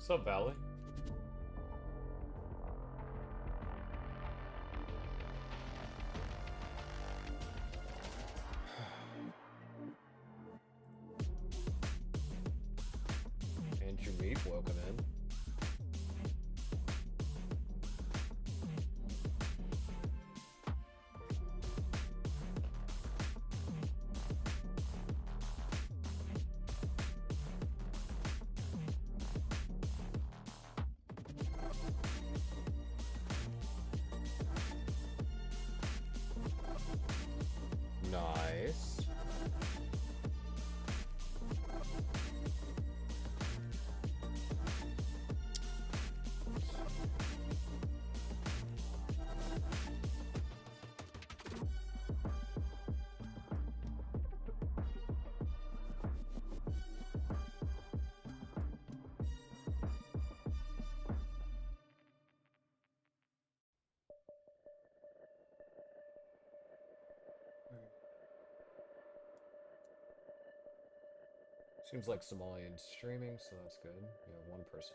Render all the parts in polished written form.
What's up, Valley? Andrew Meep, welcome in. Nice. Seems like Somalian streaming, so that's good. We have one person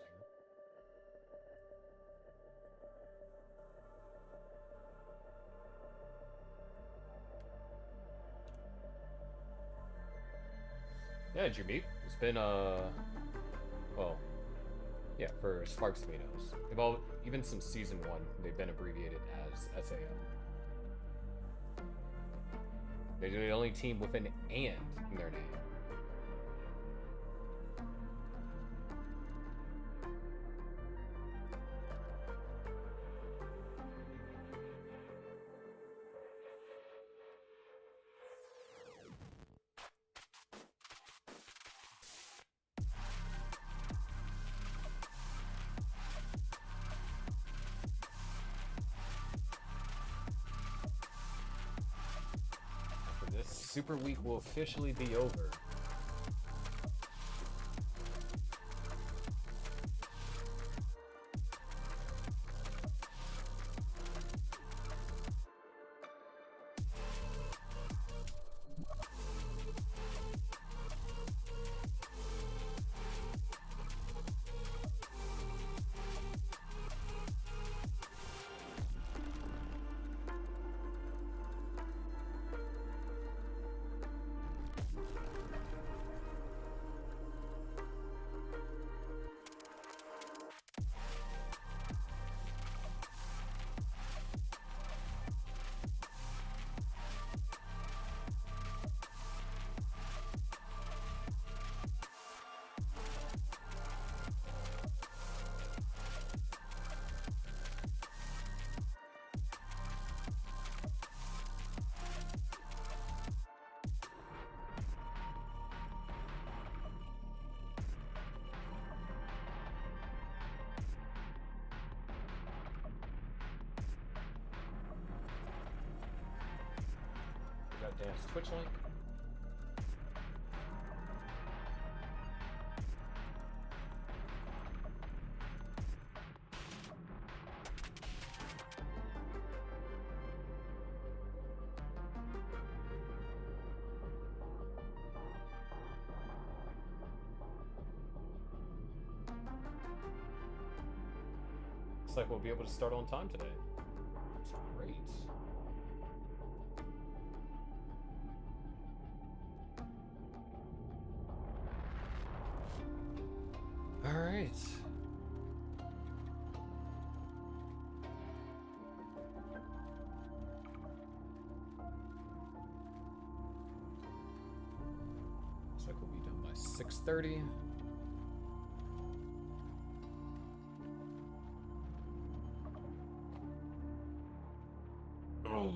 here. Yeah, Jameep. It's been, well, yeah, for Sparks to Minos. They've all, even since Season 1, they've been abbreviated as SAM. They're the only team with an "and" in their name. This Super Week will officially be over. Dan's Twitch link. Looks like we'll be able to start on time today. That's great. All right. Looks like we'll be done by 6:30. Oh.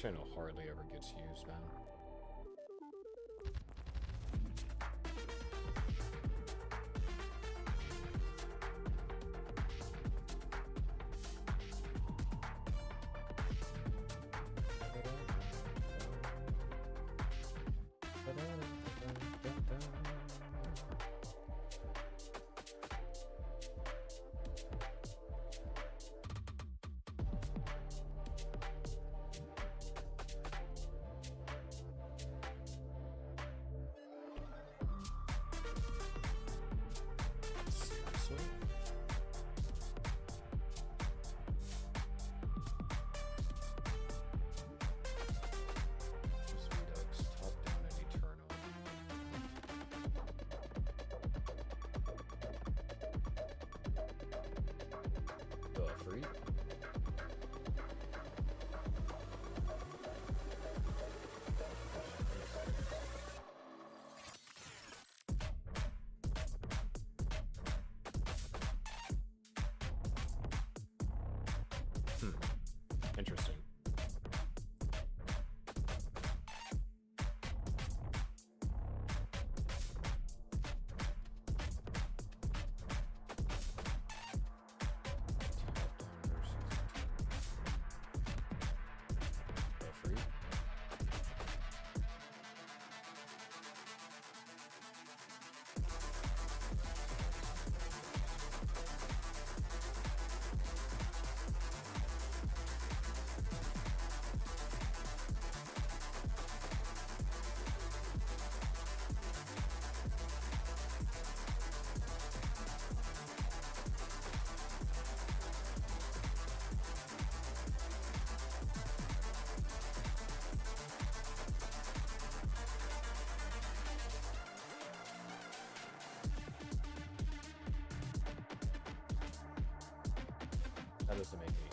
Channel hardly ever gets used, man.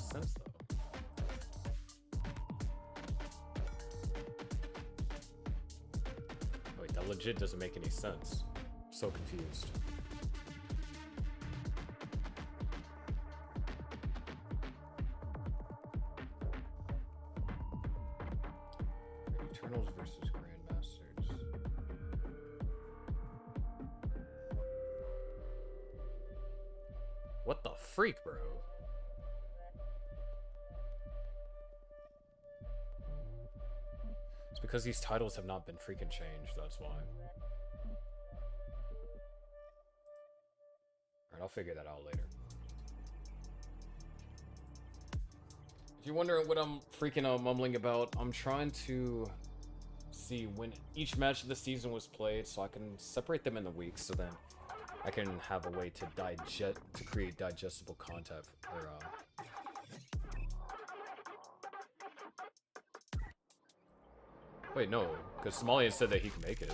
sense though. Wait, that legit doesn't make any sense. I'm so confused. Eternals versus Grandmasters. What the freak, bro? It's because these titles have not been freaking changed, that's why. Alright, I'll figure that out later. If you're wondering what I'm freaking mumbling about, I'm trying to see when each match of the season was played so I can separate them in the weeks so then I can have a way to create digestible content or Wait, no, because Somalian said that he can make it.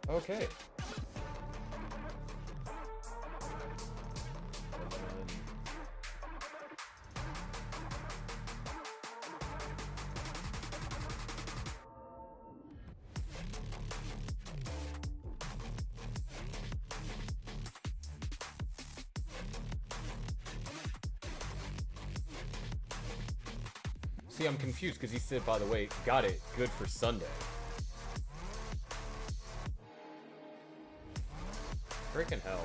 Okay. See, I'm confused because he said, by the way, got it, good for Sunday. Freaking hell.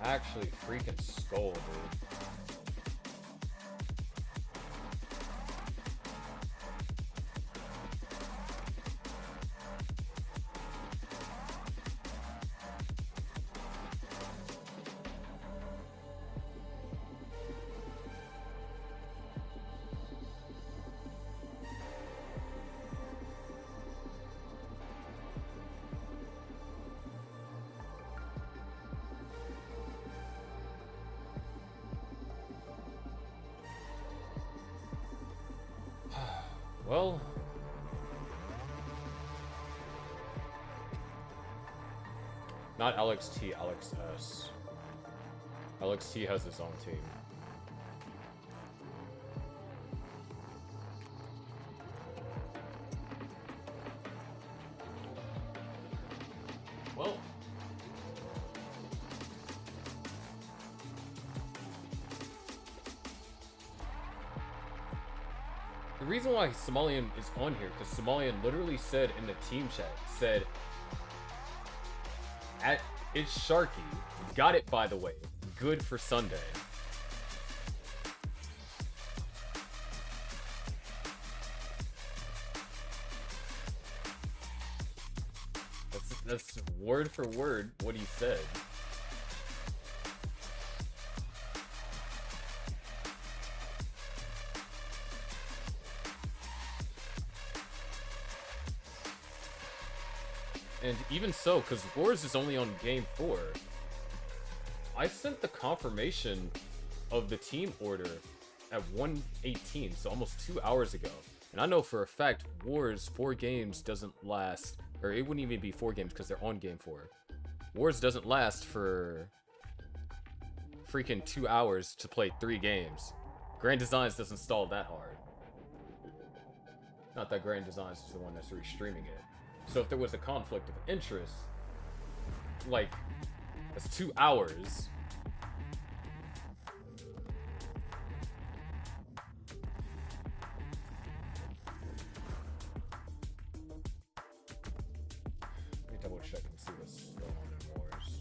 Actually, freaking skull, dude. Well, not Alex T, Alex S. Alex T has his own team. Well, the reason why Somalian is on here, because Somalian literally said in the team chat, said, it's Sharky, got it by the way, good for Sunday. That's word for word what he said. And even so, because Wars is only on game 4, I sent the confirmation of the team order at 1:18, so almost 2 hours ago. And I know for a fact Wars 4 games doesn't last, or it wouldn't even be 4 games because they're on game 4. Wars doesn't last for freaking 2 hours to play 3 games. Grand Designs doesn't stall that hard. Not that Grand Designs is the one that's restreaming it. So if there was a conflict of interest, like, that's 2 hours. Let me double check and see what's going on in Wars.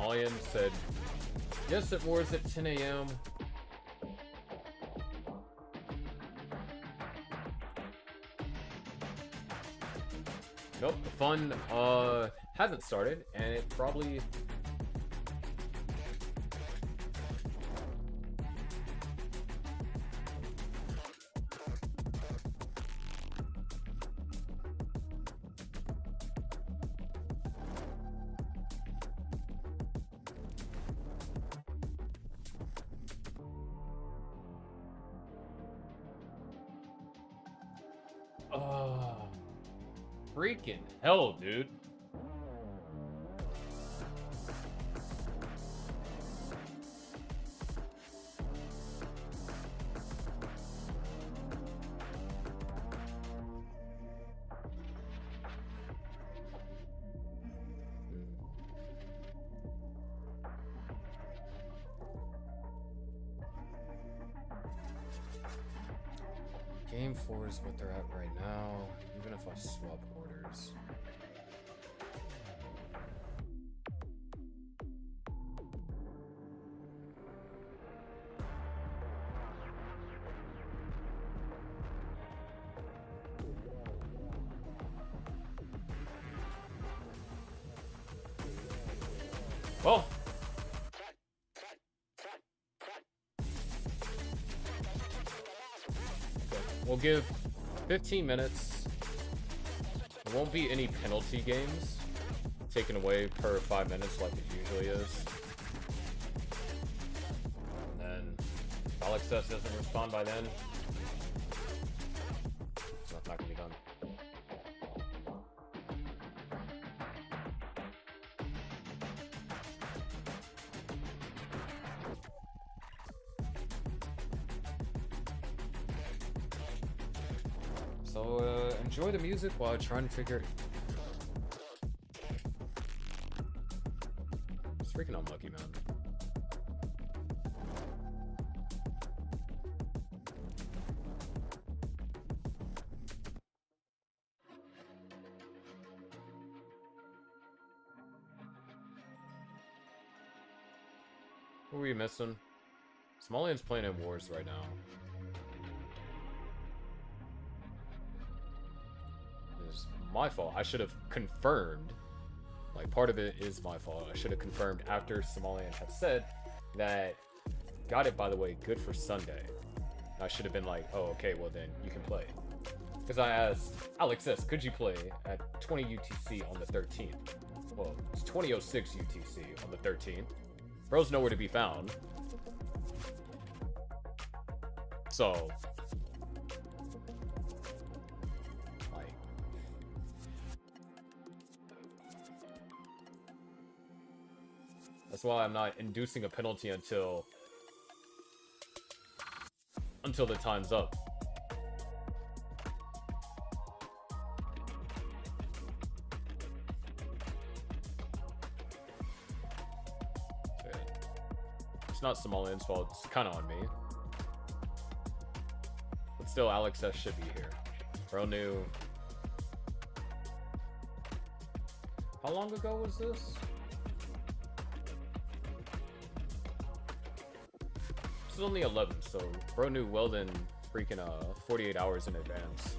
Somalian said, yes, it wars at 10 a.m. Nope, the fun hasn't started, and it probably... Freaking hell, dude. Game 4 is what they're at right now, even if I swap orders. Well, we'll give 15 minutes. There won't be any penalty games taken away per 5 minutes like it usually is. And then if Alex S doesn't respond by then, it's not gonna be done. So, enjoy the music while I try and figure... It's freaking unlucky, man. Who are we missing? Somalian's playing in Wars right now. My fault. I should have confirmed. Like, part of it is my fault. I should have confirmed after Somalian had said that, got it, by the way, good for Sunday. I should have been like, oh, okay, well then, you can play. Because I asked Alex S, could you play at 20 UTC on the 13th? Well, it's 2006 UTC on the 13th. Bro's nowhere to be found. So... That's why I'm not inducing a penalty until the time's up. Okay. It's not Somalian's fault, it's kind of on me. But still, Alex S should be here. Bro knew. How long ago was this? This is on the 11th, so bro knew well then freaking 48 hours in advance.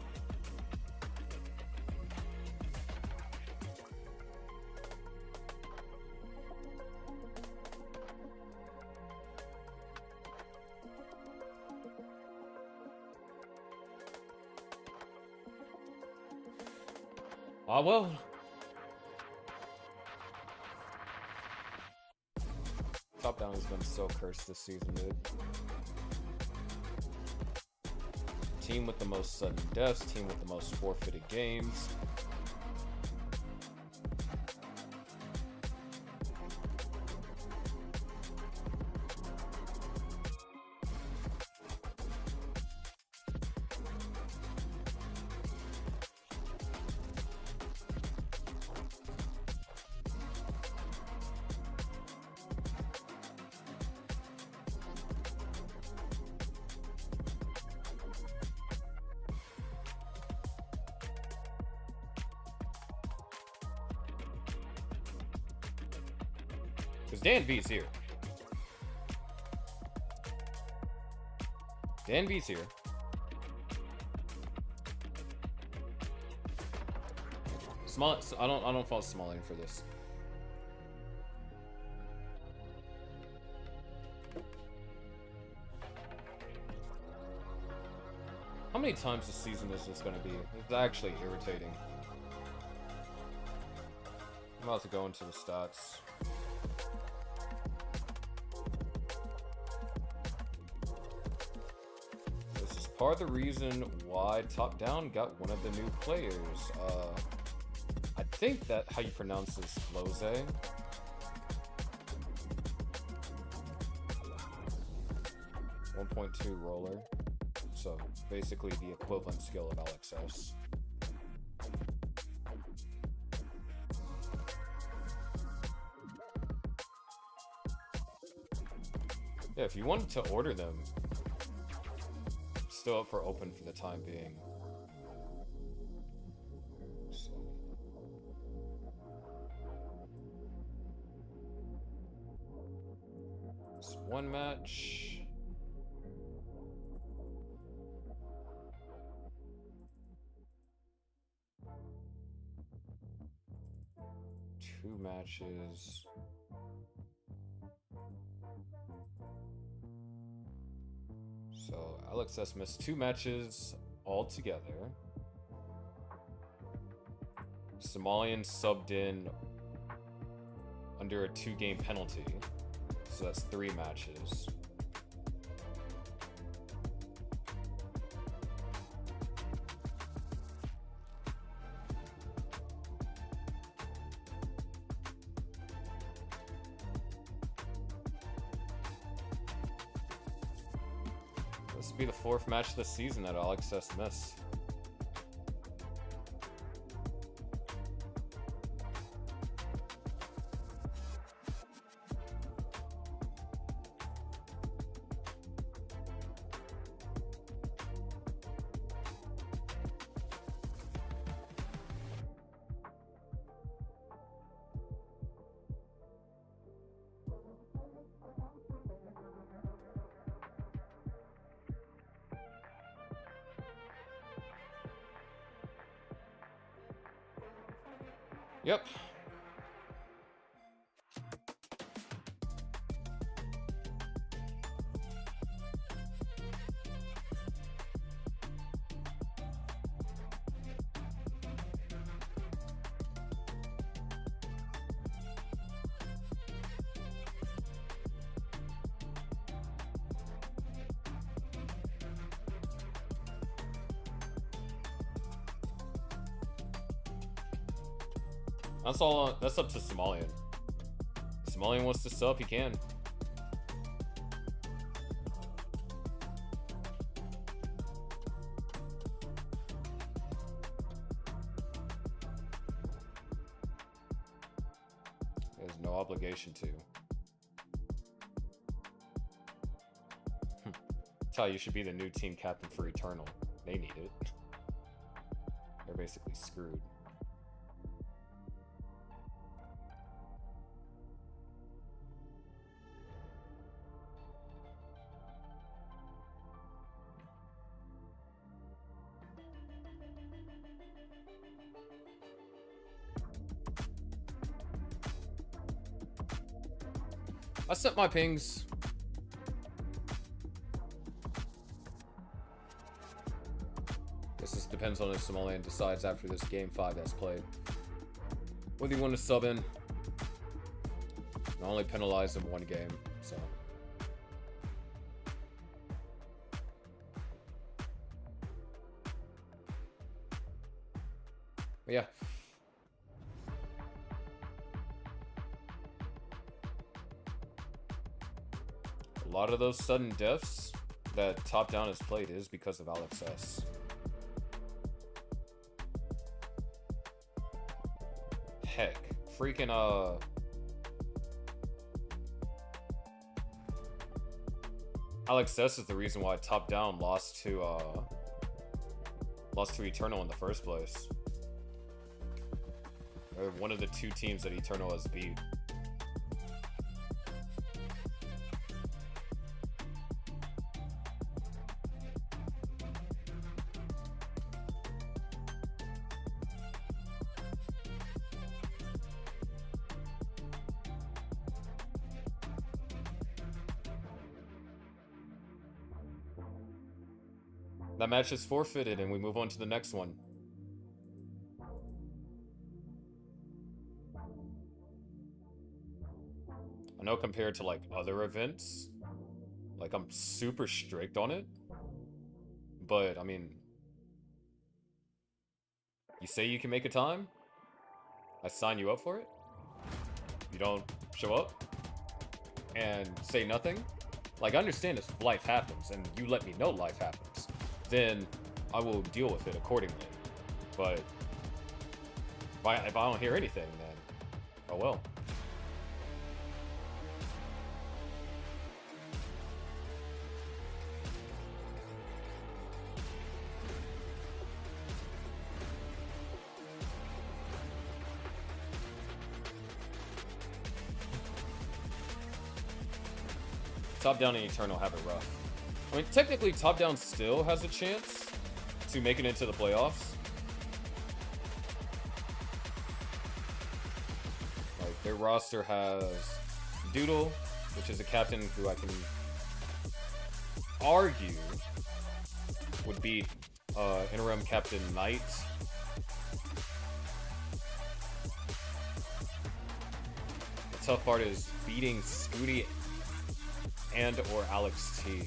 Ah, well. Top down has been so cursed this season, dude. Team with the most sudden deaths, team with the most forfeited games. Because Dan V's here. Dan V's here. I don't fault Smalling for this. How many times this season is this gonna be? It's actually irritating. I'm about to go into the stats. This is part of the reason why Top Down got one of the new players. I think that how you pronounce this, Lose. 1.2 roller. So basically the equivalent skill of Alex S. Yeah, if you wanted to order them, still up for open for the time being. So. It's one match. Two matches. So Alex S missed 2 matches altogether. Somalian subbed in under a 2-game penalty. So that's 3 matches. This will be the 4th match this season that Alex S missed. Yep. That's all. That's up to Somalian. Somalian wants to sub, he can. There's no obligation to. Ty, you should be the new team captain for Eternal. They need it. They're basically screwed. I set my pings. Guess this depends on if Somalian decides after this game 5 that's played whether you want to sub in. I only penalize him 1 game, so. But yeah. A lot of those sudden deaths that Top Down has played is because of Alex S. Heck, freaking Alex S is the reason why Top Down lost to Eternal in the first place. Or one of the 2 teams that Eternal has beat. That match is forfeited, and we move on to the next one. I know compared to, like, other events, like, I'm super strict on it. But, I mean, you say you can make a time, I sign you up for it. You don't show up and say nothing. Like, I understand if life happens, and you let me know life happens, then I will deal with it accordingly. But if I don't hear anything, then oh well. Top Down and Eternal have it rough. I mean, technically, Top Down still has a chance to make it into the playoffs. Like, their roster has Doodle, which is a captain who I can argue would beat interim captain Knight. The tough part is beating Scooty and or Alex T.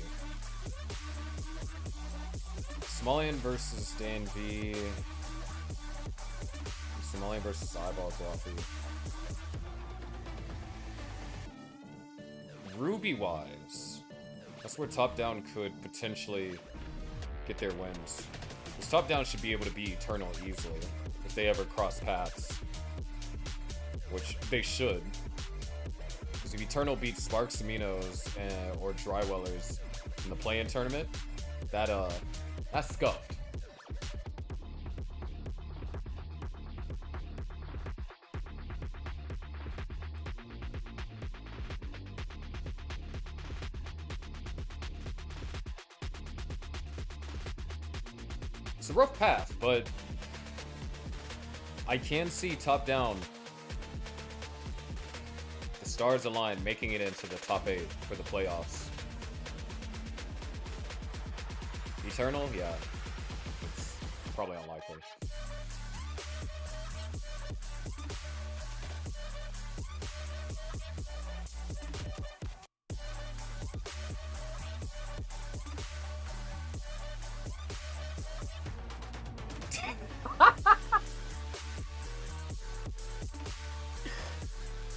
Somalian versus Dan V. Somalian versus Eyeball Coffee. Ruby wise, that's where Top Down could potentially get their wins. Because Top Down should be able to beat Eternal easily if they ever cross paths, which they should. If Eternal beats Sparks and Minos or Drywellers in the play-in tournament, that's scuffed. It's a rough path, but I can see Top Down, stars align, making it into the top 8 for the playoffs. Eternal, yeah, it's probably unlikely.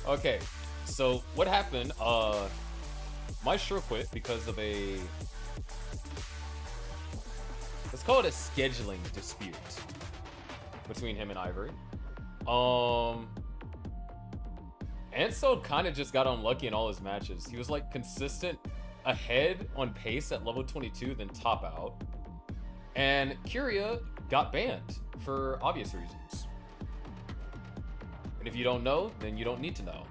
Okay. So, what happened, Maestro quit because of a, let's call it a scheduling dispute between him and Ivory. Ansel kind of just got unlucky in all his matches. He was, like, consistent ahead on pace at level 22, then top out. And Curia got banned for obvious reasons. And if you don't know, then you don't need to know.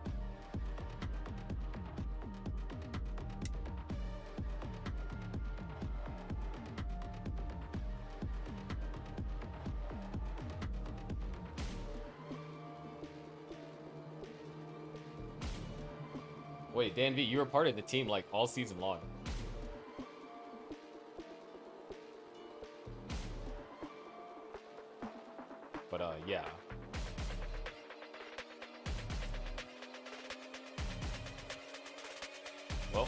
Wait, Dan V, you were part of the team like all season long. But yeah. Well.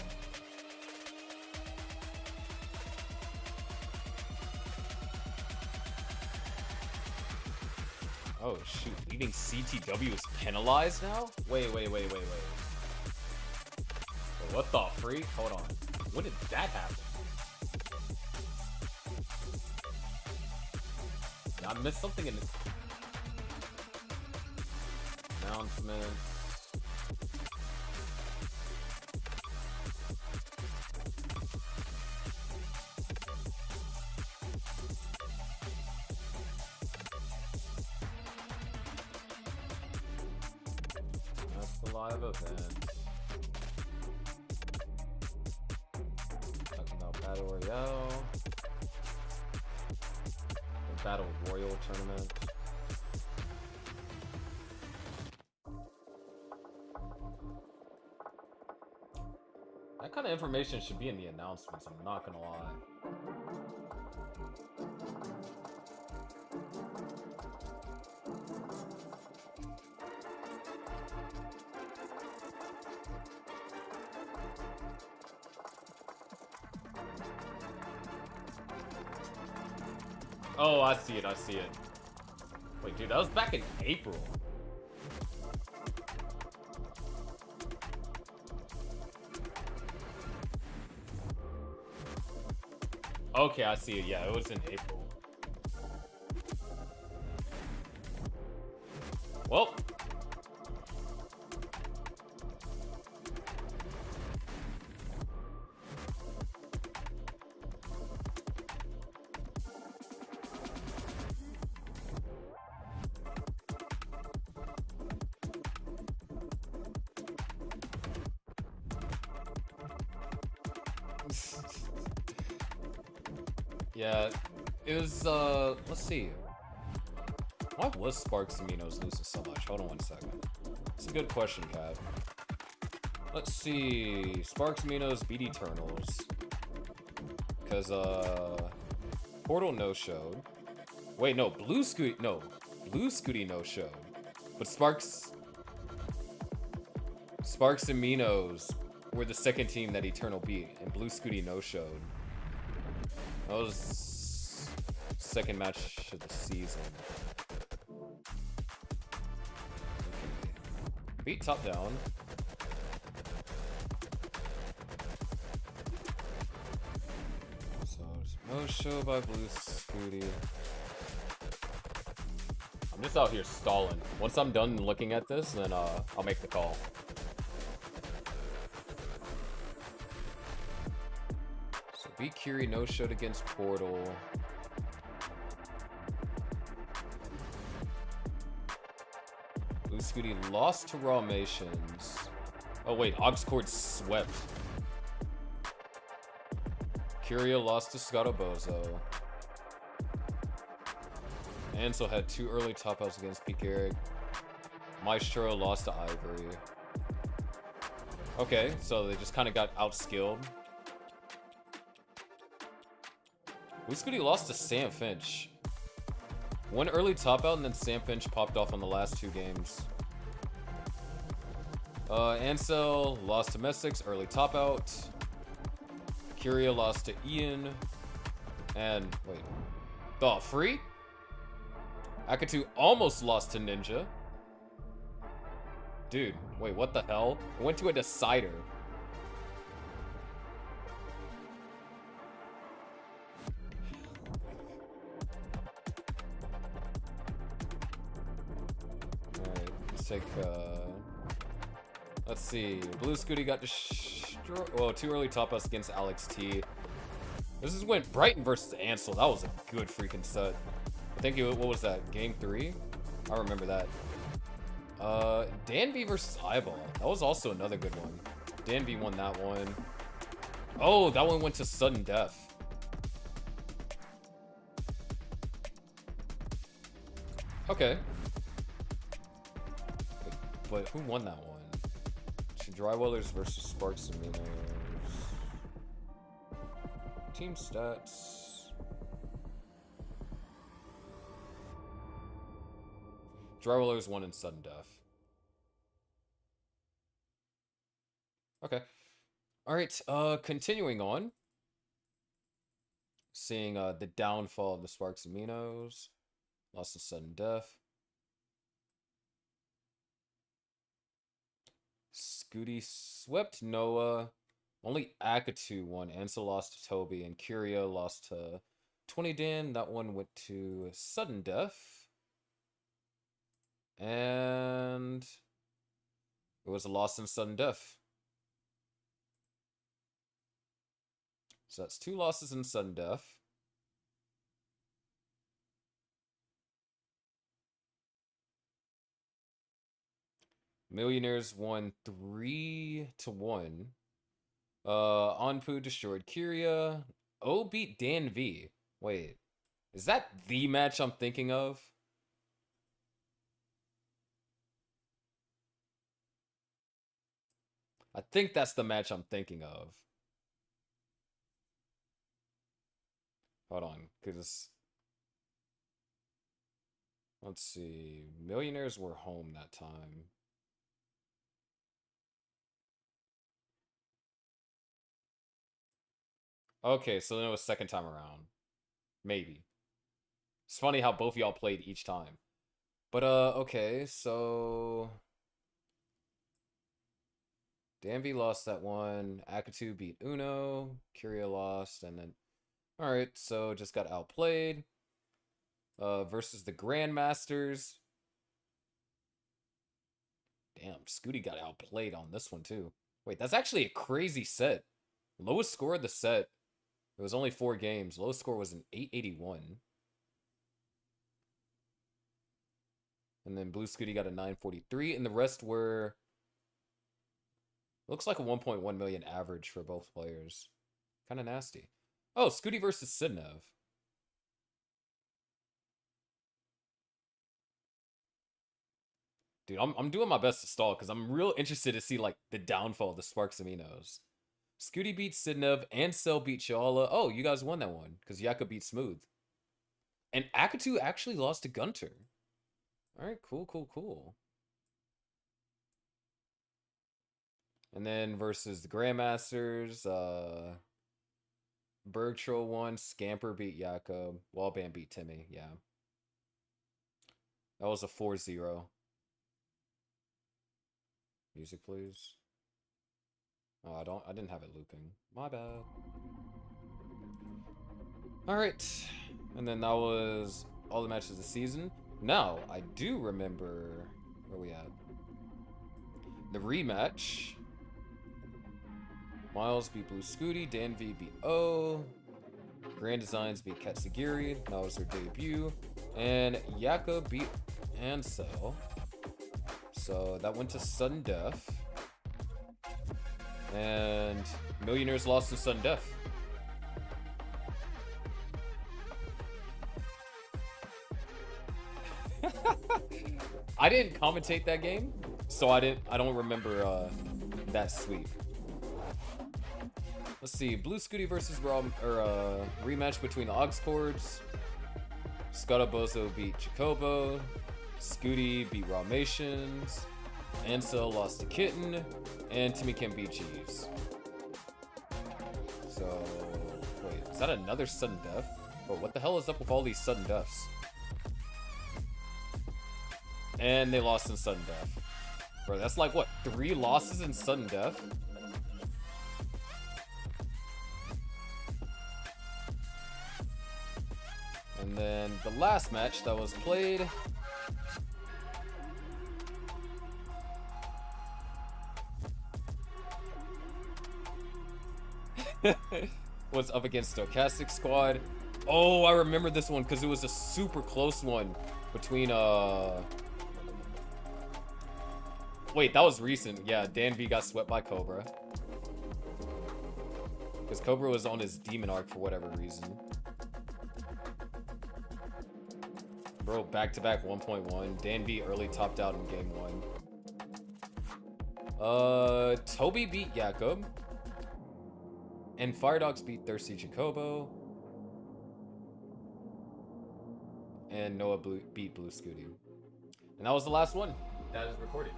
Oh shoot, leaving CTW is penalized now? Wait. What the freak? Hold on. When did that happen? I missed something in this. Announcements. That's the live event. Battle Royale. The Battle Royal tournament. That kind of information should be in the announcements, I'm not gonna lie. Oh, I see it. I see it. Wait, dude, that was back in April. Okay, I see it. Yeah, it was in April. Well. Yeah, it was, let's see. Why was Sparks and Minos losing so much? Hold on one second. It's a good question, Cat. Let's see. Sparks Minos beat Eternals. Because, Portal no-showed. Wait, no, Blue Scooty no-showed. But Sparks and Minos were the second team that Eternal beat, and Blue Scooty no-showed. That was second match of the season. Okay. Beat top down. So no show by Blue Scooty. I'm just out here stalling. Once I'm done looking at this, then I'll make the call. So beat Curie no-showed against Portal. Blue Scooty lost to Raw Mations. Oh wait, Oxcord swept. Curia lost to Scottobozo. Ansel had 2 early top outs against Peak Eric. Maestro lost to Ivory. Okay, so they just kind of got outskilled. Blue Scooty lost to Sam Finch. 1 early top out and then Sam Finch popped off on the last 2 games. Ansel lost to Messix, early top out. Curia lost to Ian. And, wait. The free? Akatu almost lost to Ninja. Dude, wait, what the hell? It went to a decider. Alright, let's take, let's see. Blue Scooty got destroyed. Well, 2 early top ups against Alex T. This is when Brighton versus Ansel. That was a good freaking set. I think what was that? Game 3? I remember that. Danby versus Eyeball. That was also another good one. Danby won that one. Oh, that one went to sudden death. Okay. But who won that one? Drywellers versus Sparks and Minos. Team stats. Drywellers won in sudden death. Okay. Alright, continuing on. Seeing the downfall of the Sparks and Minos. Lost to sudden death. Scooty swept Noah. Only Akatu won. Ansel lost to Toby. And Curia lost to 20 Dan. That one went to sudden death. And it was a loss in sudden death. So that's 2 losses in sudden death. Millionaires won 3-1. Anpu destroyed Curia. O beat Dan V. Wait, is that the match I'm thinking of? I think that's the match I'm thinking of. Hold on, because... Let's see. Millionaires were home that time. Okay, so then it was second time around. Maybe. It's funny how both of y'all played each time. But, okay, so... Danby lost that one. Akatu beat Uno. Curia lost, and then... Alright, so just got outplayed. Versus the Grandmasters. Damn, Scooty got outplayed on this one, too. Wait, that's actually a crazy set. Lowest score of the set. It was only 4 games. Lowest score was an 881. And then Blue Scooty got a 943, and the rest were... Looks like a 1.1 million average for both players. Kind of nasty. Oh, Scooty versus Sidnev. Dude, I'm doing my best to stall because I'm real interested to see like the downfall of the Sparks and Minos. Scooty beat Sidnev and Cell beat Shala. Oh, you guys won that one because Yaka beat Smooth. And Akatu actually lost to Gunter. Alright, cool. And then versus the Grandmasters, Bergtroll won, Scamper beat Yaka, Wallband beat Timmy, yeah. That was a 4-0. Music, please. Oh, I didn't have it looping. My bad. Alright. And then that was all the matches of the season. Now, I do remember where we at. The rematch. Miles beat Blue Scooty, Dan V beat O. Grand Designs beat Katsugiri. That was their debut. And Yaka beat Ansel. So that went to sudden death. And Millionaires lost to sudden death. I didn't commentate that game, so I don't remember that sweep. Let's see, Blue Scooty versus rematch between the Ox Cords. Scutabozo beat Jacobo. Scooty beat Ramations. Ansel lost to Kitten. And Timmy Kim beat Jeeves. So, wait, is that another sudden death? Bro, what the hell is up with all these sudden deaths? And they lost in sudden death. Bro, that's like, what, 3 losses in sudden death? And then the last match that was played... was up against Stochastic Squad. Oh, I remember this one because it was a super close one between wait, that was recent. Yeah, Dan V got swept by Cobra because Cobra was on his demon arc for whatever reason. Bro, back-to-back 1.1. Dan V early topped out in game 1. Toby beat Jakob. And Firedogs beat Thirsty Jacobo. And Noah beat Blue Scooty. And that was the last one that is recorded.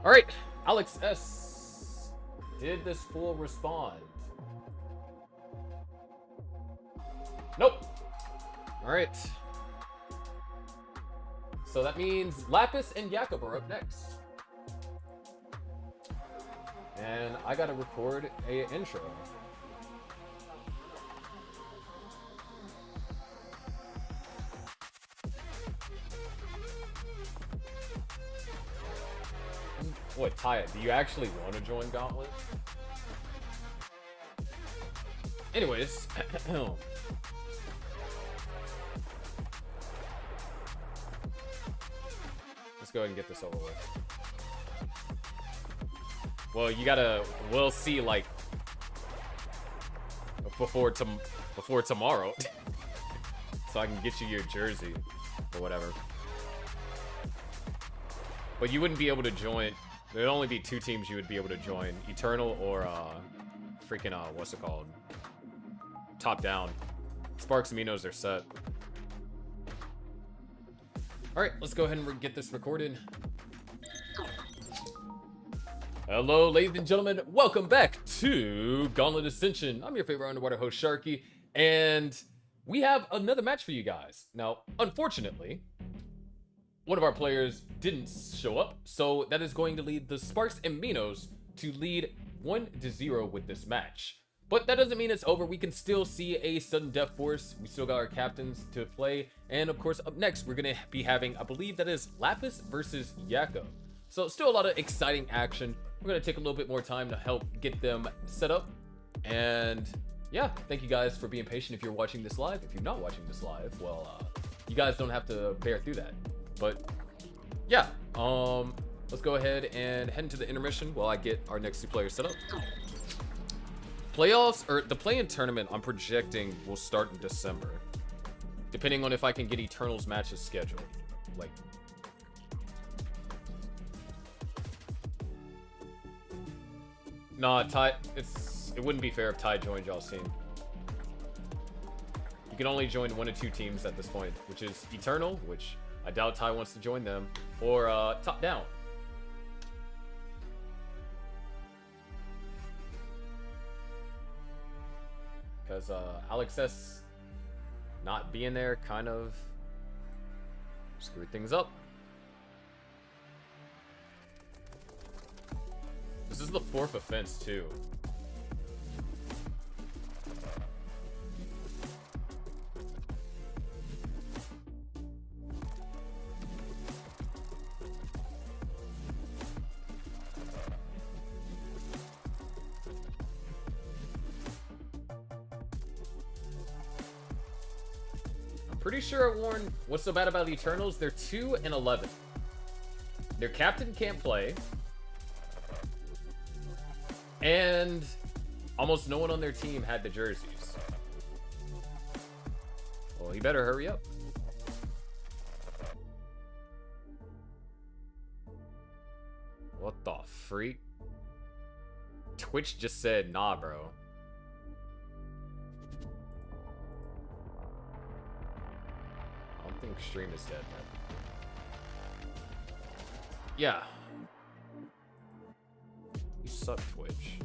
Alright, Alex S. Did this fool respond? Nope. Alright. So that means Lapis and Jakob are up next. And I gotta record a intro. What, Taya, do you actually want to join Gauntlet? Anyways, let's go ahead and get this over with. Well, we'll see, like, before tomorrow. So I can get you your jersey or whatever. But you wouldn't be able to join. There'd only be 2 teams you would be able to join. Eternal or, freaking, what's it called? Top Down. Sparks and Minos are set. Alright, let's go ahead and get this recorded. Hello, ladies and gentlemen. Welcome back to Gauntlet Ascension. I'm your favorite underwater host, Sharky. And we have another match for you guys. Now, unfortunately, one of our players didn't show up, so that is going to lead the Sparks and Minos to lead 1-0 with this match. But that doesn't mean it's over. We can still see a sudden death force. We still got our captains to play. And of course, up next, we're going to be having, I believe that is Lapis versus Yakko. So still a lot of exciting action. We're going to take a little bit more time to help get them set up. And yeah, thank you guys for being patient if you're watching this live. If you're not watching this live, well, you guys don't have to bear through that. But yeah, let's go ahead and head into the intermission while I get our next two players set up. Playoffs, or the play-in tournament, I'm projecting will start in December, depending on if I can get Eternals matches scheduled. Like, nah, Ty, it wouldn't be fair if Ty joined y'all's team. You can only join 1 of 2 teams at this point, which is Eternal, which I doubt Ty wants to join them, or Top Down. Because Alex S not being there kind of screwed things up. This is the 4th offense too. Pretty sure I warned what's so bad about the Eternals. They're 2-11. Their captain can't play. And almost no one on their team had the jerseys. Well, he better hurry up. What the freak? Twitch just said, nah, bro. I think stream is dead, man. Yeah. You suck, Twitch.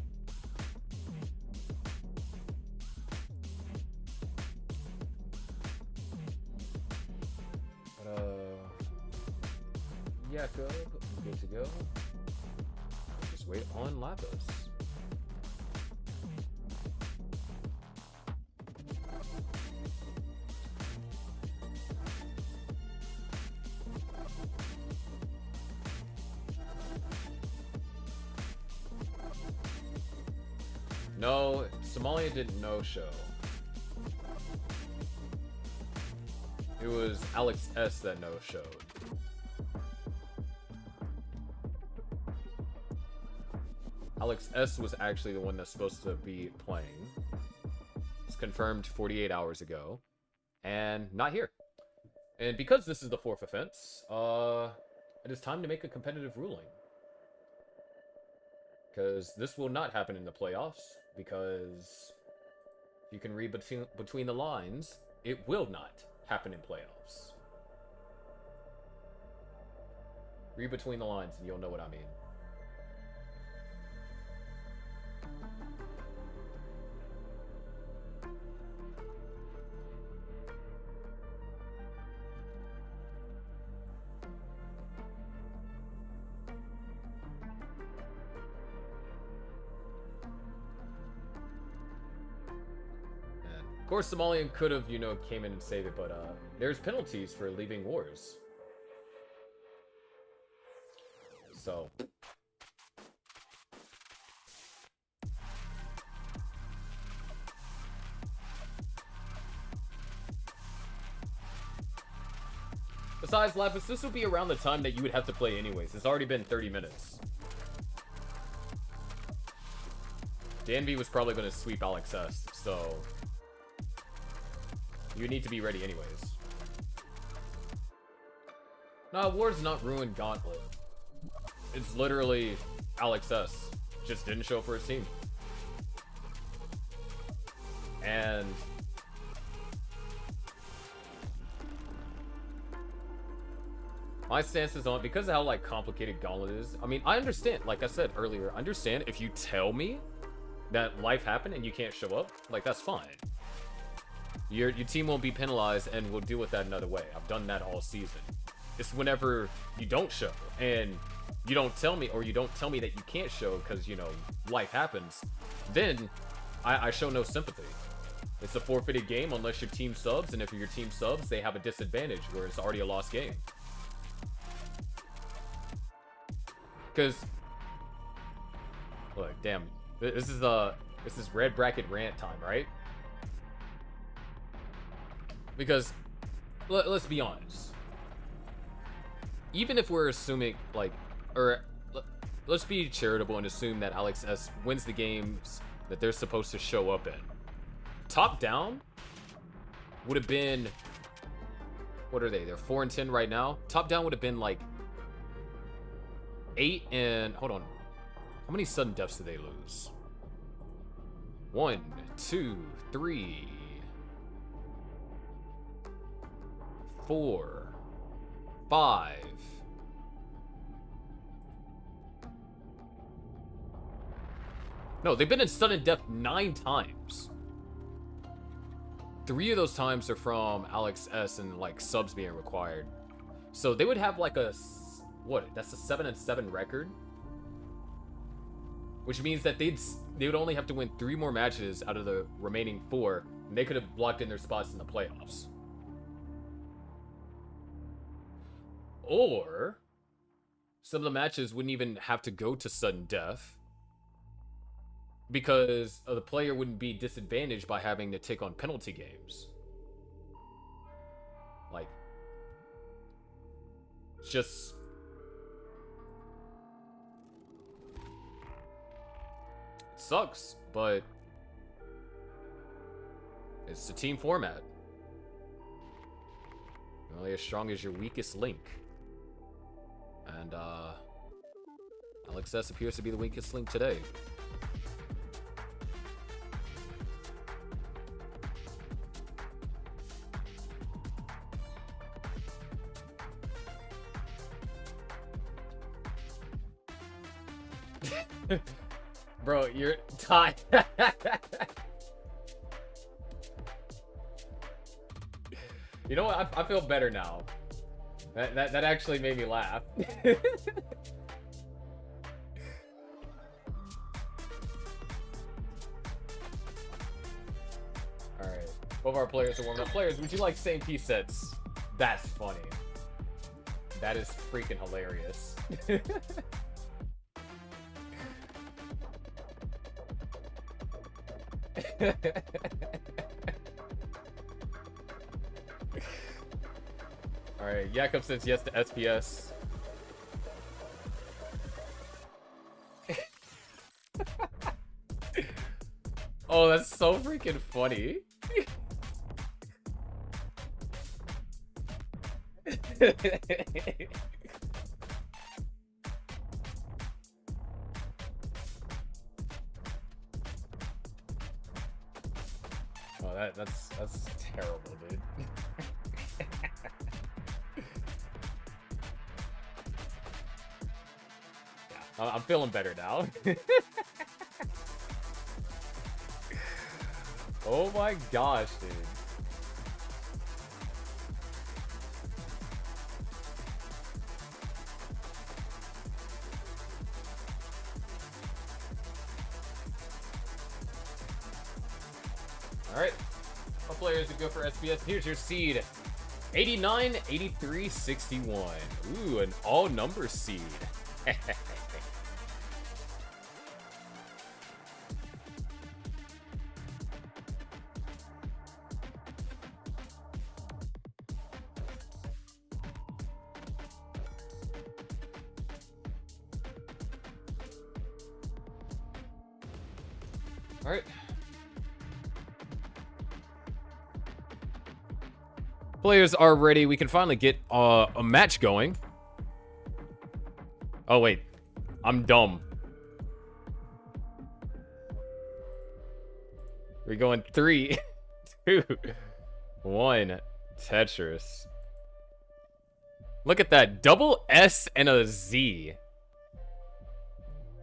But, Yakko, good to go. Just wait on Lapis. No, Somalia didn't no-show. It was Alex S that no-showed. Alex S was actually the one that's supposed to be playing. It's confirmed 48 hours ago. And not here. And because this is the 4th offense, it is time to make a competitive ruling. Because this will not happen in the playoffs. Because you can read between the lines, it will not happen in playoffs. Read between the lines and you'll know what I mean. Of course, Somalian could have, you know, came in and saved it, but there's penalties for leaving wars. So. Besides, Lapis, this will be around the time that you would have to play anyways. It's already been 30 minutes. Danby was probably going to sweep Alex S, so you need to be ready anyways. Nah, War's not ruined Gauntlet. It's literally Alex S. Just didn't show up for his team. And my stance is on, because of how like complicated Gauntlet is. I mean, I understand, like I said earlier, I understand if you tell me that life happened and you can't show up, like that's fine. Your team won't be penalized, and we'll deal with that another way. I've done that all season. It's whenever you don't show, and you don't tell me, or you don't tell me that you can't show because, you know, life happens, then I show no sympathy. It's a forfeited game unless your team subs, and if your team subs, they have a disadvantage where it's already a lost game. Because, look, damn, this is red bracket rant time, right? Because, let's be honest. Even if we're assuming, like, or let's be charitable and assume that Alex S wins the games that they're supposed to show up in. Top down would have been, what are they? They're 4-10 right now. Top down would have been like 8 and, hold on. How many sudden deaths did they lose? 1, 2, 3, 4, 5. No, they've been in sudden death 9 times. 3 of those times are from Alex S and like subs being required. So they would have like a, what? That's a 7-7 record. Which means that they would only have to win 3 more matches out of the remaining 4, and they could have blocked in their spots in the playoffs. Or some of the matches wouldn't even have to go to sudden death, because the player wouldn't be disadvantaged by having to take on penalty games. Like, it's just, it sucks, but it's the team format. You're only as strong as your weakest link. And Alex S appears to be the weakest link today. Bro, you're tied. You know what? I feel better now. That actually made me laugh. Alright. Both our players are warming up. Players, would you like same piece sets? That's funny. That is freaking hilarious. Alright, Jakob says yes to SPS. Oh, that's so freaking funny. Oh, that's terrible, dude. Yeah, I'm feeling better now. Oh my gosh, dude. Alright. All players who go for SPS, here's your seed. 89, 83, 61. Ooh, an all-number seed. Alright. Players are ready. We can finally get a match going. Oh, wait. I'm dumb. We're going 3, 2, 1. Tetris. Look at that. Double S and a Z.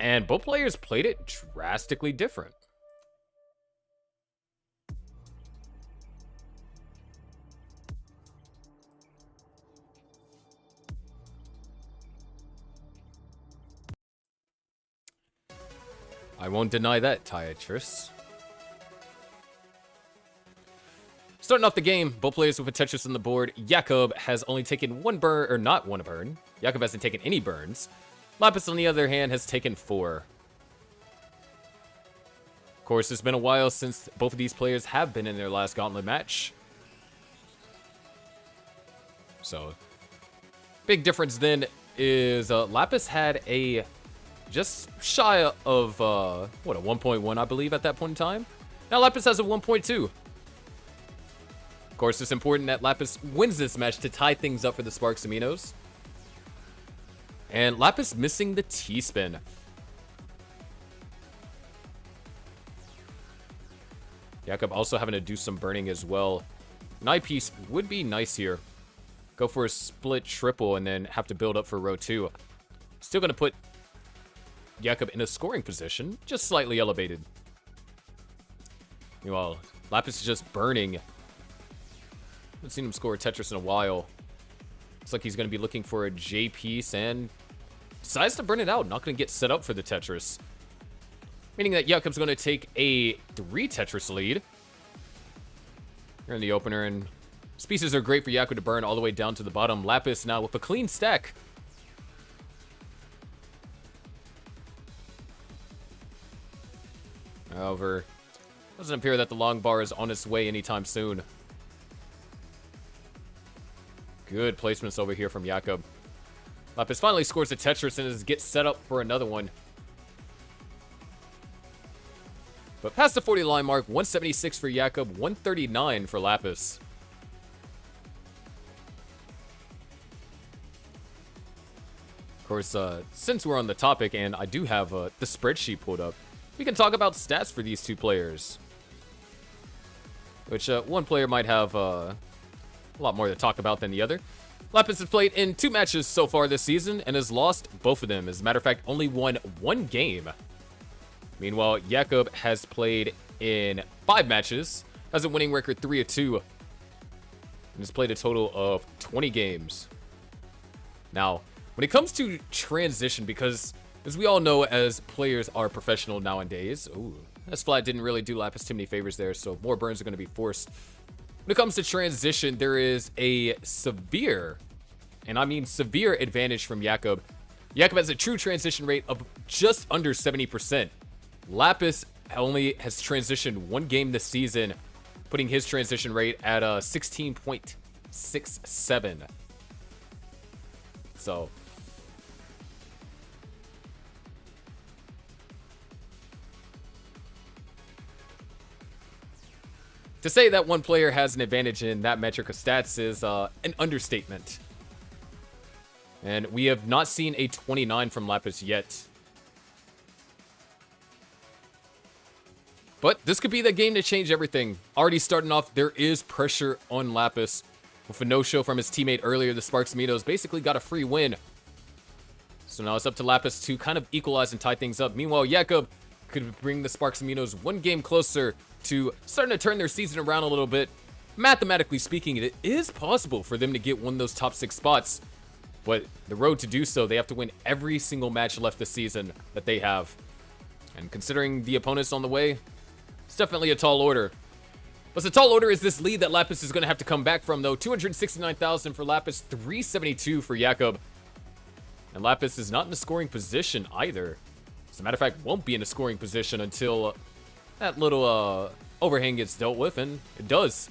And both players played it drastically different. I won't deny that, Tetris. Starting off the game, both players with a Tetris on the board. Jakob has only taken one burn, or not one burn. Jakob hasn't taken any burns. Lapis, on the other hand, has taken 4. Of course, it's been a while since both of these players have been in their last Gauntlet match. So, big difference then is Lapis had a just shy of, what, a 1.1, I believe, at that point in time. Now Lapis has a 1.2. Of course, it's important that Lapis wins this match to tie things up for the Sparks and Minos. And Lapis missing the T-spin. Jakob also having to do some burning as well. An eye piece would be nice here. Go for a split triple and then have to build up for row 2. Still going to put Jakob in a scoring position, just slightly elevated. Meanwhile, Lapis is just burning. Haven't seen him score a Tetris in a while. Looks like he's going to be looking for a J piece and decides to burn it out. Not going to get set up for the Tetris. Meaning that Jakob's going to take a 3 Tetris lead. Here in the opener, and these pieces are great for Jakob to burn all the way down to the bottom. Lapis now with a clean stack. However, doesn't appear that the long bar is on its way anytime soon. Good placements over here from Jakob. Lapis finally scores a Tetris and gets set up for another one. But past the 40 line mark, 176 for Jakob, 139 for Lapis. Of course, since we're on the topic and I do have the spreadsheet pulled up, we can talk about stats for these two players. Which one player might have a lot more to talk about than the other. Lapis has played in 2 matches so far this season and has lost both of them. As a matter of fact, only won 1 game. Meanwhile, Jakob has played in 5 matches, has a winning record 3 of 2, and has played a total of 20 games. Now, when it comes to transition, because as we all know, as players are professional nowadays, ooh, that flat didn't really do Lapis too many favors there, so more burns are going to be forced. When it comes to transition, there is a severe, and I mean severe, advantage from Jakob. Jakob has a true transition rate of just under 70%. Lapis only has transitioned 1 game this season, putting his transition rate at 16.67. So, to say that one player has an advantage in that metric of stats is an understatement. And we have not seen a 29 from Lapis yet. But this could be the game to change everything. Already starting off, there is pressure on Lapis. With a no-show from his teammate earlier, the Sparks Minos basically got a free win. So now it's up to Lapis to kind of equalize and tie things up. Meanwhile, Jakob could bring the Sparks Minos 1 game closer to starting to turn their season around a little bit. Mathematically speaking, it is possible for them to get one of those top 6 spots. But the road to do so, they have to win every single match left this season that they have. And considering the opponents on the way, it's definitely a tall order. But the tall order is this lead that Lapis is going to have to come back from, though. 269,000 for Lapis, 372 for Jakob. And Lapis is not in a scoring position either. As a matter of fact, won't be in a scoring position until that little overhang gets dealt with, and it does.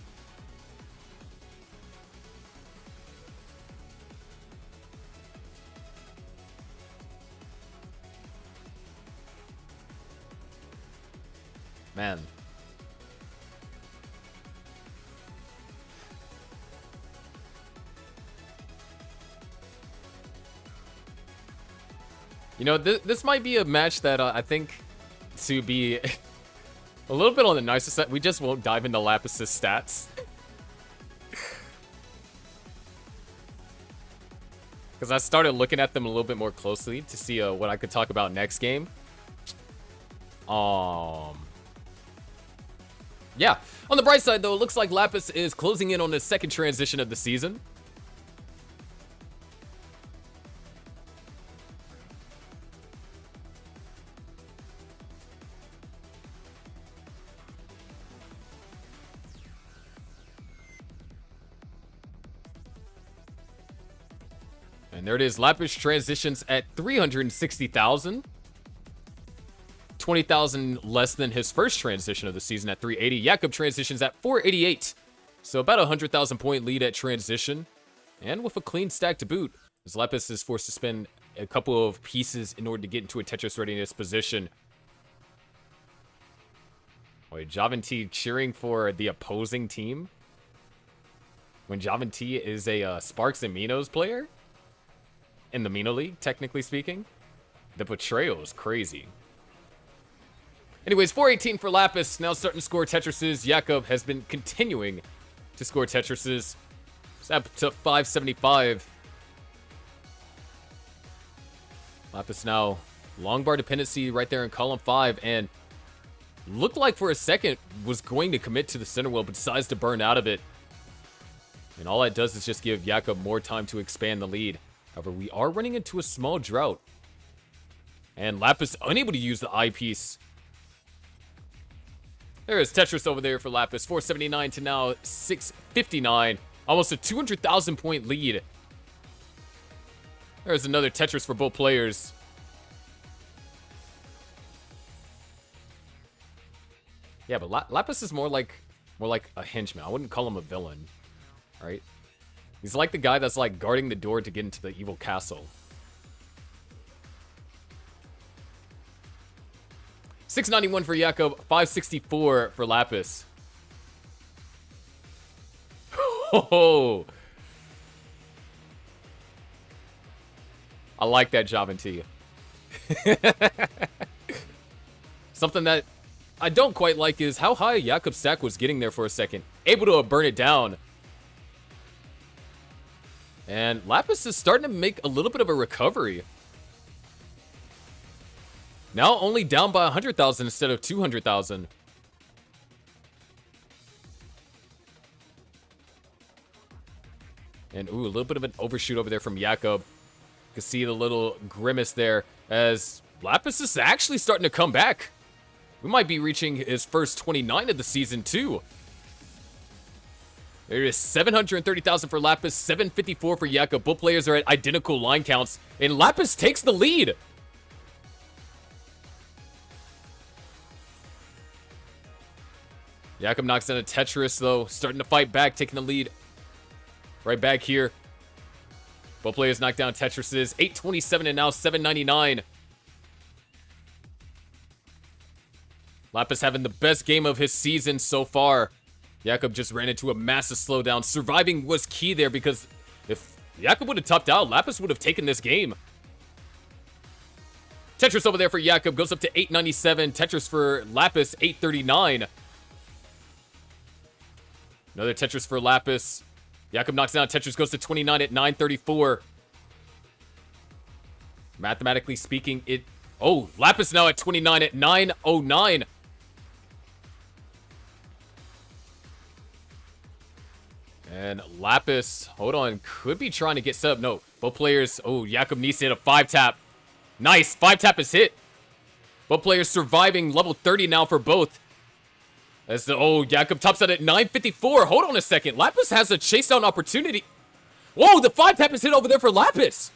Man. You know, this might be a match that I think to be a little bit on the nicer side. We just won't dive into Lapis's stats. Because I started looking at them a little bit more closely to see what I could talk about next game. Yeah. On the bright side, though, it looks like Lapis is closing in on the 2nd transition of the season. And there it is. Lapis transitions at 360,000. 20,000 less than his first transition of the season at 380. Jakob transitions at 488. So about a 100,000 point lead at transition. And with a clean stack to boot, as Lapis is forced to spend a couple of pieces in order to get into a Tetris readiness position. Wait, Javanti cheering for the opposing team? When Javanti is a Sparks and Minos player? In the Mino League, technically speaking? The betrayal is crazy. Anyways, 418 for Lapis. Now starting to score Tetrises. Jakob has been continuing to score Tetrises. It's up to 575. Lapis now. Long bar dependency right there in column 5. And looked like for a second was going to commit to the center wheel, but decides to burn out of it. And all that does is just give Jakob more time to expand the lead. However, we are running into a small drought. And Lapis unable to use the eyepiece. There is Tetris over there for Lapis. 479 to now 659. Almost a 200,000 point lead. There's another Tetris for both players. Yeah, but Lapis is more like a henchman. I wouldn't call him a villain. Right? He's like the guy that's like guarding the door to get into the evil castle. 691 for Jakob, 564 for Lapis. Oh, I like that Javanti. Something that I don't quite like is how high Jakob's stack was getting there for a second. Able to burn it down. And Lapis is starting to make a little bit of a recovery. Now only down by 100,000 instead of 200,000. And ooh, a little bit of an overshoot over there from Jakob. You can see the little grimace there as Lapis is actually starting to come back. We might be reaching his first 29 of the season too. There is 730,000 for Lapis, 754 for Jakob. Both players are at identical line counts, and Lapis takes the lead. Jakob knocks down a Tetris, though, starting to fight back, taking the lead. Right back here. Both players knock down Tetrises. 827 and now 799. Lapis having the best game of his season so far. Jakob just ran into a massive slowdown. Surviving was key there because if Jakob would have topped out, Lapis would have taken this game. Tetris over there for Jakob goes up to 897. Tetris for Lapis, 839. Another Tetris for Lapis. Jakob knocks down. Tetris goes to 29 at 934. Mathematically speaking, it... Oh, Lapis now at 29 at 909. And Lapis, hold on, could be trying to get set up. No, both players... Oh, Jakob needs to hit a 5-tap. Nice, 5-tap is hit. Both players surviving level 30 now for both. As the... Oh, Jakob tops out at 954. Hold on a second. Lapis has a chase down opportunity. Whoa, the 5-tap is hit over there for Lapis.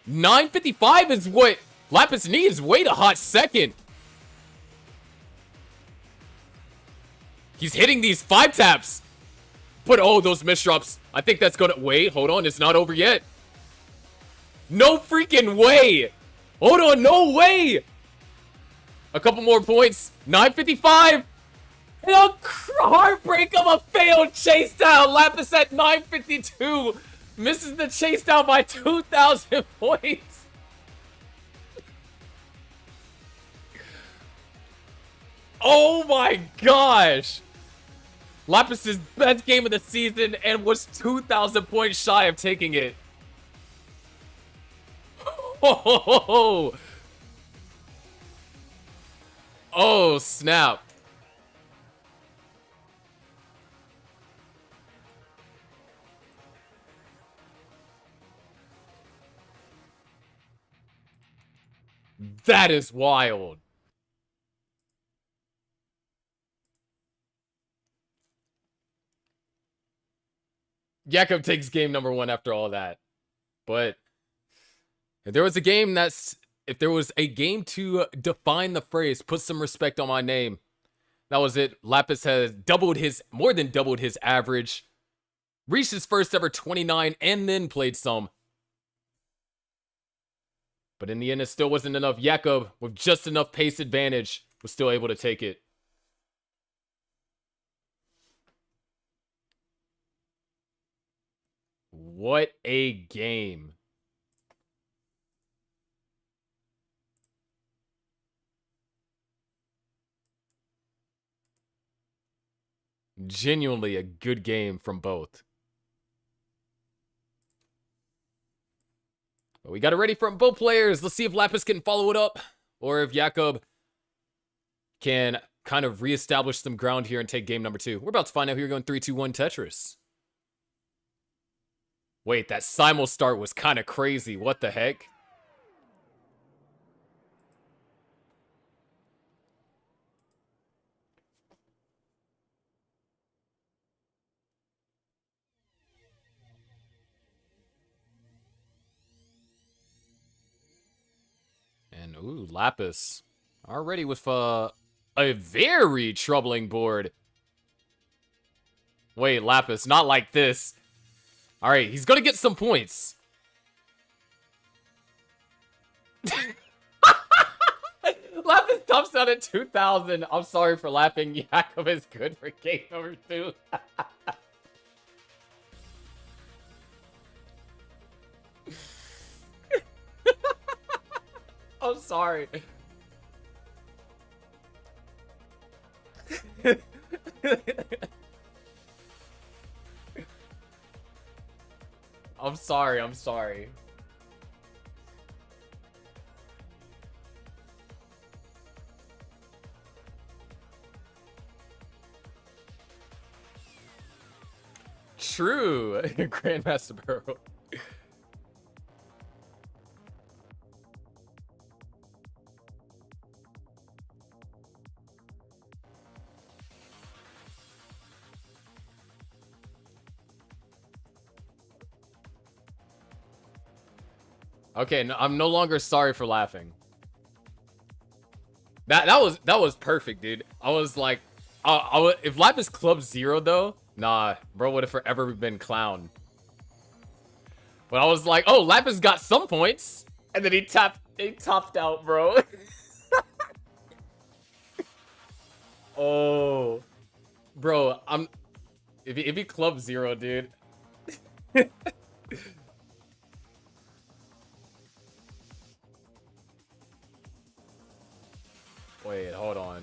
955 is what Lapis needs. Wait a hot second. He's hitting these 5-taps. But, oh, those misdrops. I think that's gonna... Wait, hold on. It's not over yet. No freaking way. Hold on, no way. A couple more points. 955. And a heartbreak of a failed chase down. Lapis at 952. Misses the chase down by 2,000 points. Oh my gosh. Lapis's best game of the season and was 2,000 points shy of taking it. Oh, oh snap. That is wild. Jakob takes game number 1 after all that. But if there was a game to define the phrase, put some respect on my name, that was it. Lapis has more than doubled his average, reached his first ever 29, and then played some. But in the end, it still wasn't enough. Jakob, with just enough pace advantage, was still able to take it. What a game. Genuinely a good game from both. But we got it ready from both players. Let's see if Lapis can follow it up, or if Jakob can kind of reestablish some ground here and take game number 2. We're about to find out who you're going 3, 2, 1 Tetris. Wait, that simul start was kind of crazy. What the heck? And ooh, Lapis already with a very troubling board. Wait, Lapis, not like this. All right, he's gonna get some points. Lapis tops out at 2,000. I'm sorry for laughing. Jakob is good for game number 2. I'm sorry. I'm sorry, I'm sorry. True, Grandmaster Burrow. Okay, no, I'm no longer sorry for laughing. That was perfect, dude. I was like, if Lapis Club 0 though, nah, bro would have forever been clown. But I was like, oh, Lapis got some points, and then he topped out, bro. Oh, bro, if he Club 0, dude. Wait, hold on.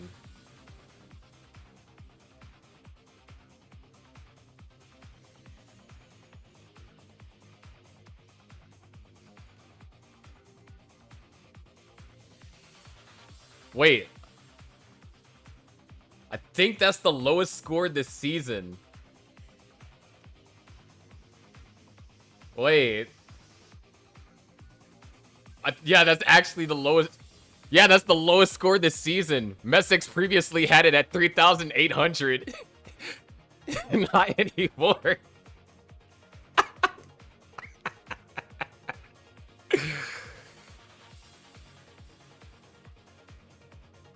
Wait. I think that's the lowest score this season. Wait. Yeah, that's actually the lowest. Yeah, that's the lowest score this season. Messix previously had it at 3,800. Not anymore.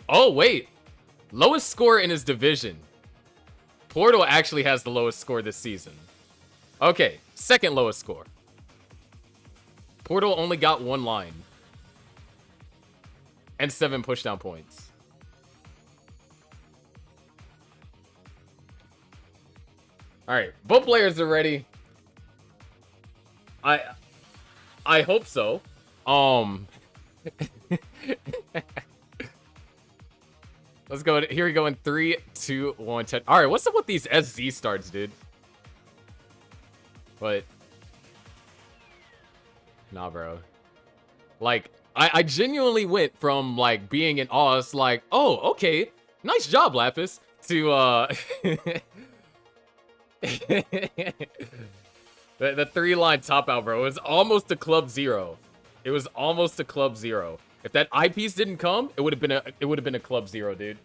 Oh, wait. Lowest score in his division. Portal actually has the lowest score this season. Okay, second lowest score. Portal only got 1 line. And 7 pushdown points. Alright, both players are ready. I hope so. Let's go. Here we go in 3, 2, 1, 10. Alright, what's up with these SZ starts, dude? But nah, bro. Like, I genuinely went from, like, being in awe, it's like, oh, okay, nice job, Lapis, to, the 3-line top out, bro. It was almost a Club 0. It was almost a Club 0. If that eyepiece didn't come, it would have been a Club 0, dude.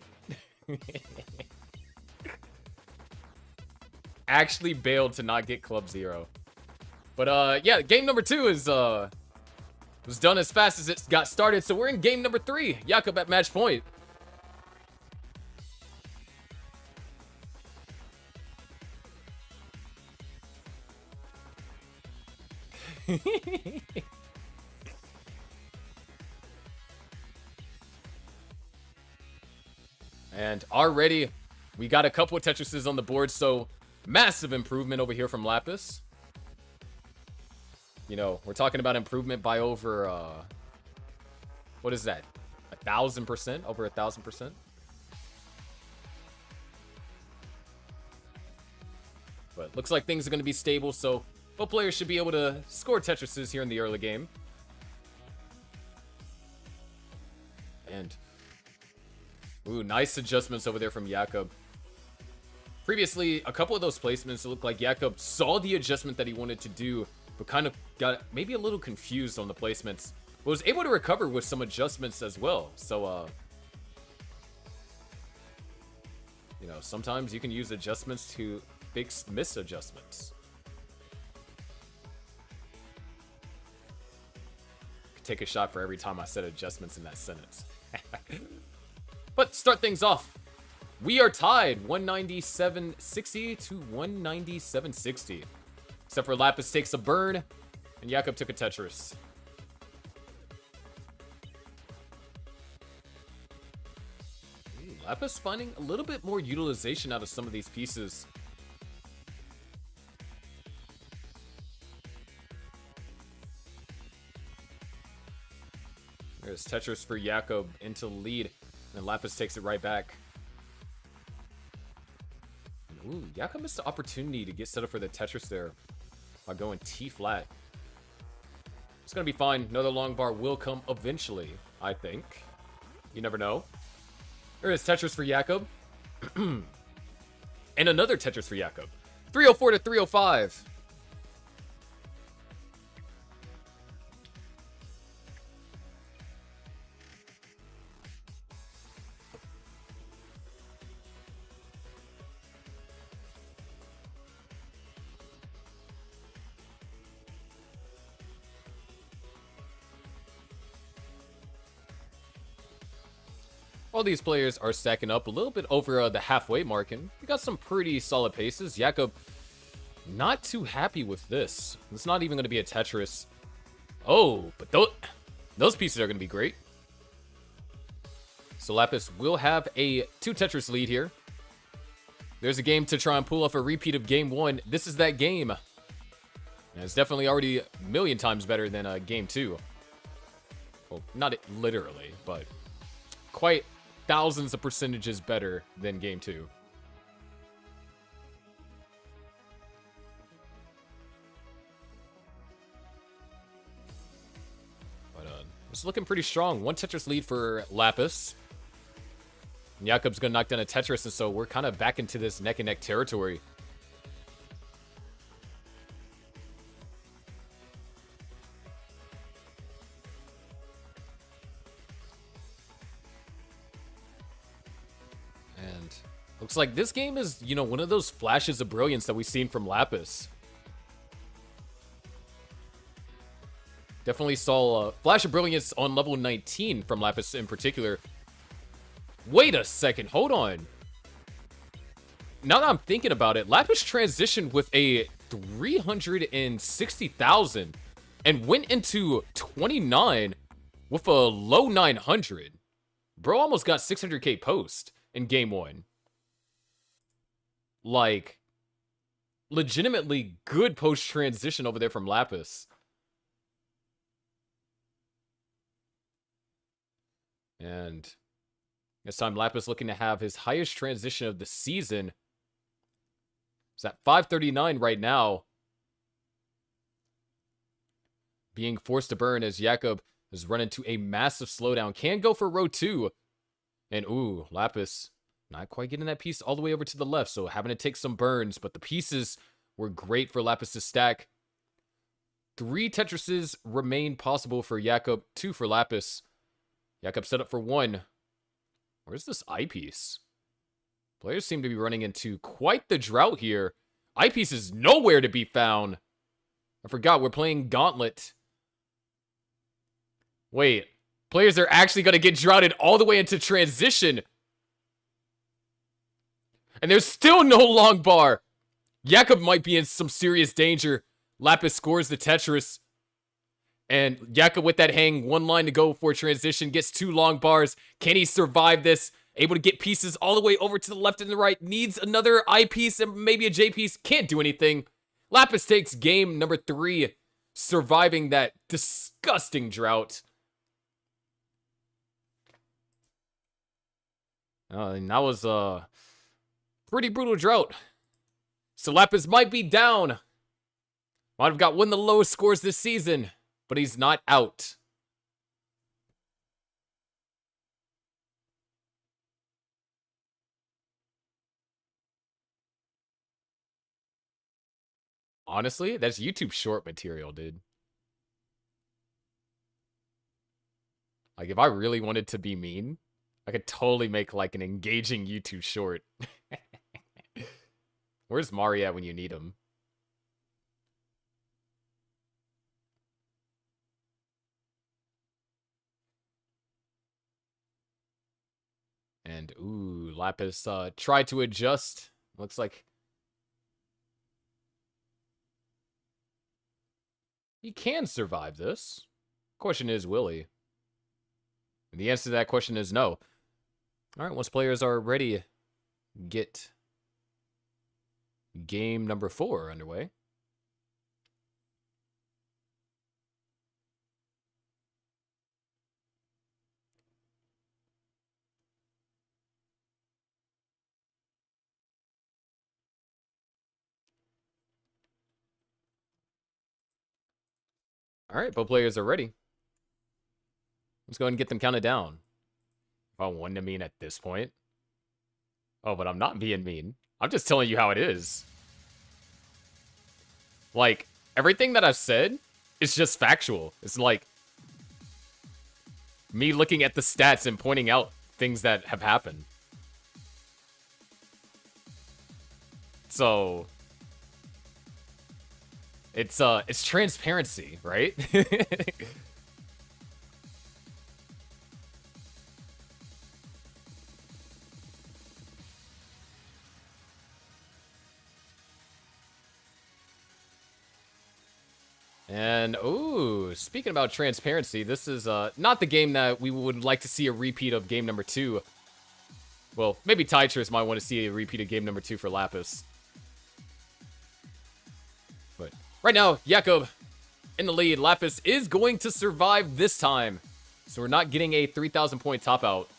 actually bailed to not get Club Zero. But yeah, game number 2 is was done as fast as it got started. So we're in game number 3. Jakob at match point. And already we got a couple of Tetrises on the board, so massive improvement over here from Lapis. You know, we're talking about improvement by over, what is that? 1,000%? Over 1,000%? But looks like things are going to be stable, so both players should be able to score Tetrises here in the early game. And, ooh, nice adjustments over there from Jakob. Previously, a couple of those placements, it looked like Jakob saw the adjustment that he wanted to do, but kind of got maybe a little confused on the placements, but was able to recover with some adjustments as well. So, you know, sometimes you can use adjustments to fix misadjustments. Could take a shot for every time I said adjustments in that sentence. But start things off. We are tied 197.60 to 197.60. Except for Lapis takes a burn, and Jakob took a Tetris. Ooh, Lapis finding a little bit more utilization out of some of these pieces. There's Tetris for Jakob into the lead, and Lapis takes it right back. Ooh, Jakob missed the opportunity to get set up for the Tetris there by going T-flat. It's going to be fine. Another long bar will come eventually, I think. You never know. There is Tetris for Jakob. And another Tetris for Jakob. 304 to 305. All these players are stacking up a little bit over the halfway mark, and we got some pretty solid paces. Jakob, not too happy with this. It's not even going to be a Tetris. Oh, but those pieces are going to be great. So Lapis will have a 2 Tetris lead here. There's a game to try and pull off a repeat of game 1. This is that game. And it's definitely already a million times better than game 2. Well, not literally, but quite thousands of percentages better than game 2. But it's looking pretty strong. 1 Tetris lead for Lapis. And Jakob's gonna knock down a Tetris, and so we're kind of back into this neck and neck territory. Looks like this game is, you know, one of those flashes of brilliance that we've seen from Lapis. Definitely saw a flash of brilliance on level 19 from Lapis in particular. Wait a second, hold on. Now that I'm thinking about it, Lapis transitioned with a 360,000 and went into 29 with a low 900. Bro almost got 600k post in game 1. Like, legitimately good post transition over there from Lapis. And this time Lapis looking to have his highest transition of the season. It's at 539 right now. Being forced to burn as Jakob is running to a massive slowdown. Can go for row 2. And ooh, Lapis not quite getting that piece all the way over to the left, so having to take some burns, but the pieces were great for Lapis to stack. 3 Tetrises remain possible for Jakob, 2 for Lapis. Jakob set up for 1. Where's this eyepiece? Players seem to be running into quite the drought here Eyepiece is nowhere to be found. I forgot we're playing Gauntlet. Wait, players are actually going to get droughted all the way into transition. And there's still no long bar. Jakob might be in some serious danger. Lapis scores the Tetris. And Jakob with that hang, one line to go for transition, gets 2 long bars. Can he survive this? Able to get pieces all the way over to the left and the right. Needs another I piece and maybe a J piece. Can't do anything. Lapis takes game number 3, surviving that disgusting drought. And that was a pretty brutal drought. So Lapis might be down. Might have got one of the lowest scores this season, but he's not out. Honestly, that's YouTube short material, dude. Like, if I really wanted to be mean, I could totally make, like, an engaging YouTube short. Where's Mari at when you need him? And, ooh, Lapis tried to adjust. Looks like he can survive this. Question is, will he? And the answer to that question is no. All right, once players are ready, get game number 4 underway. All right, both players are ready. Let's go ahead and get them counted down. If I wanted to mean at this point. Oh, but I'm not being mean. I'm just telling you how it is. Like, everything that I've said is just factual. It's like me looking at the stats and pointing out things that have happened. So it's transparency, right? And, ooh, speaking about transparency, this is not the game that we would like to see a repeat of game number 2. Well, maybe Tetris might want to see a repeat of game number 2 for Lapis. But right now, Jakob in the lead. Lapis is going to survive this time. So we're not getting a 3,000 point top out.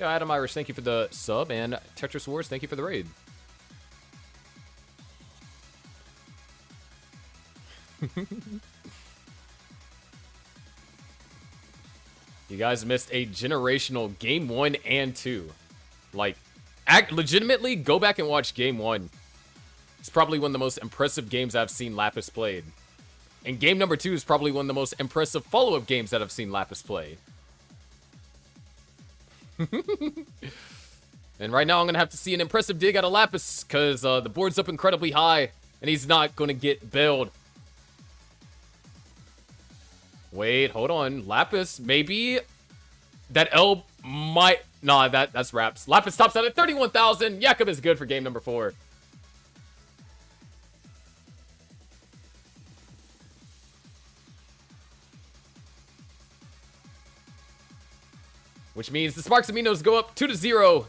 Yeah, Adam Irish, thank you for the sub. And Tetris Wars, thank you for the raid. You guys missed a generational game 1 and 2. Like, legitimately, go back and watch game 1. It's probably one of the most impressive games I've seen Lapis played. And game number 2 is probably one of the most impressive follow-up games that I've seen Lapis play. And right now, I'm going to have to see an impressive dig out of Lapis, because the board's up incredibly high, and he's not going to get bailed. Wait, hold on. Lapis, maybe that L might... Nah, that's wraps. Lapis tops out at 31,000. Jakob is good for game number 4. Which means the Sparks of Minos go up 2-0.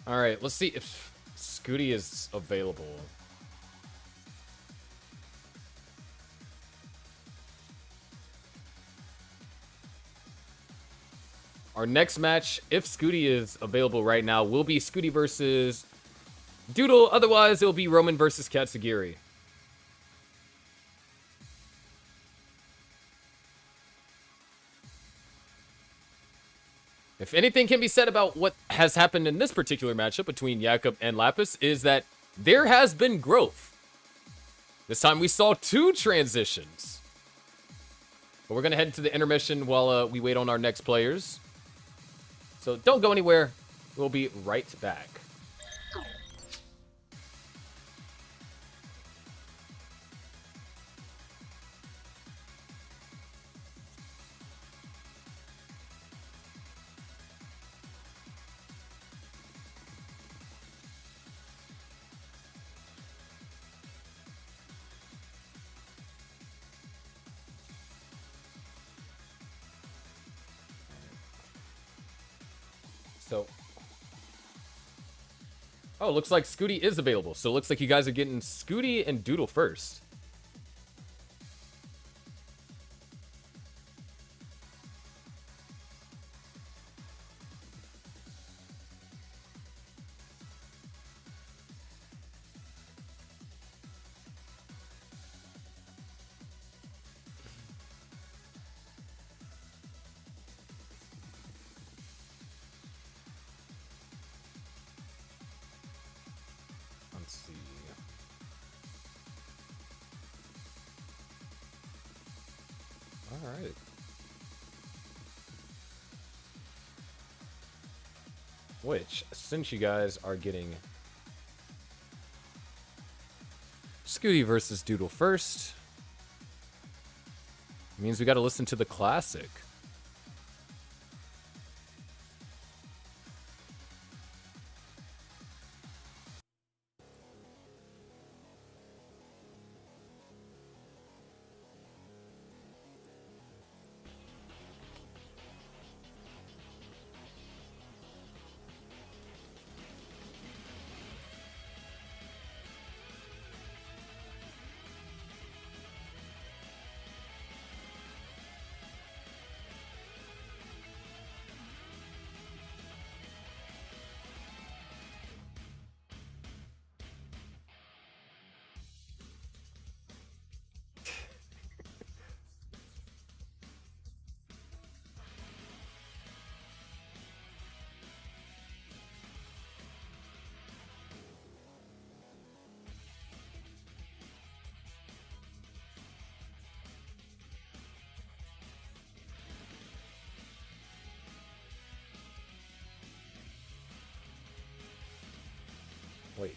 All right, let's see if Scooty is available. Our next match, if Scooty is available right now, will be Scooty versus Doodle. Otherwise, it'll be Roman versus Katsugiri. If anything can be said about what has happened in this particular matchup between Jakob and Lapis, is that there has been growth. This time we saw 2 transitions. But we're going to head into the intermission while we wait on our next players. So don't go anywhere. We'll be right back. So, oh, looks like Scooty is available. So it looks like you guys are getting Scooty and Doodle first. Let's see. All right. Which, since you guys are getting Scooty versus Doodle first, means we got to listen to the classic. Wait.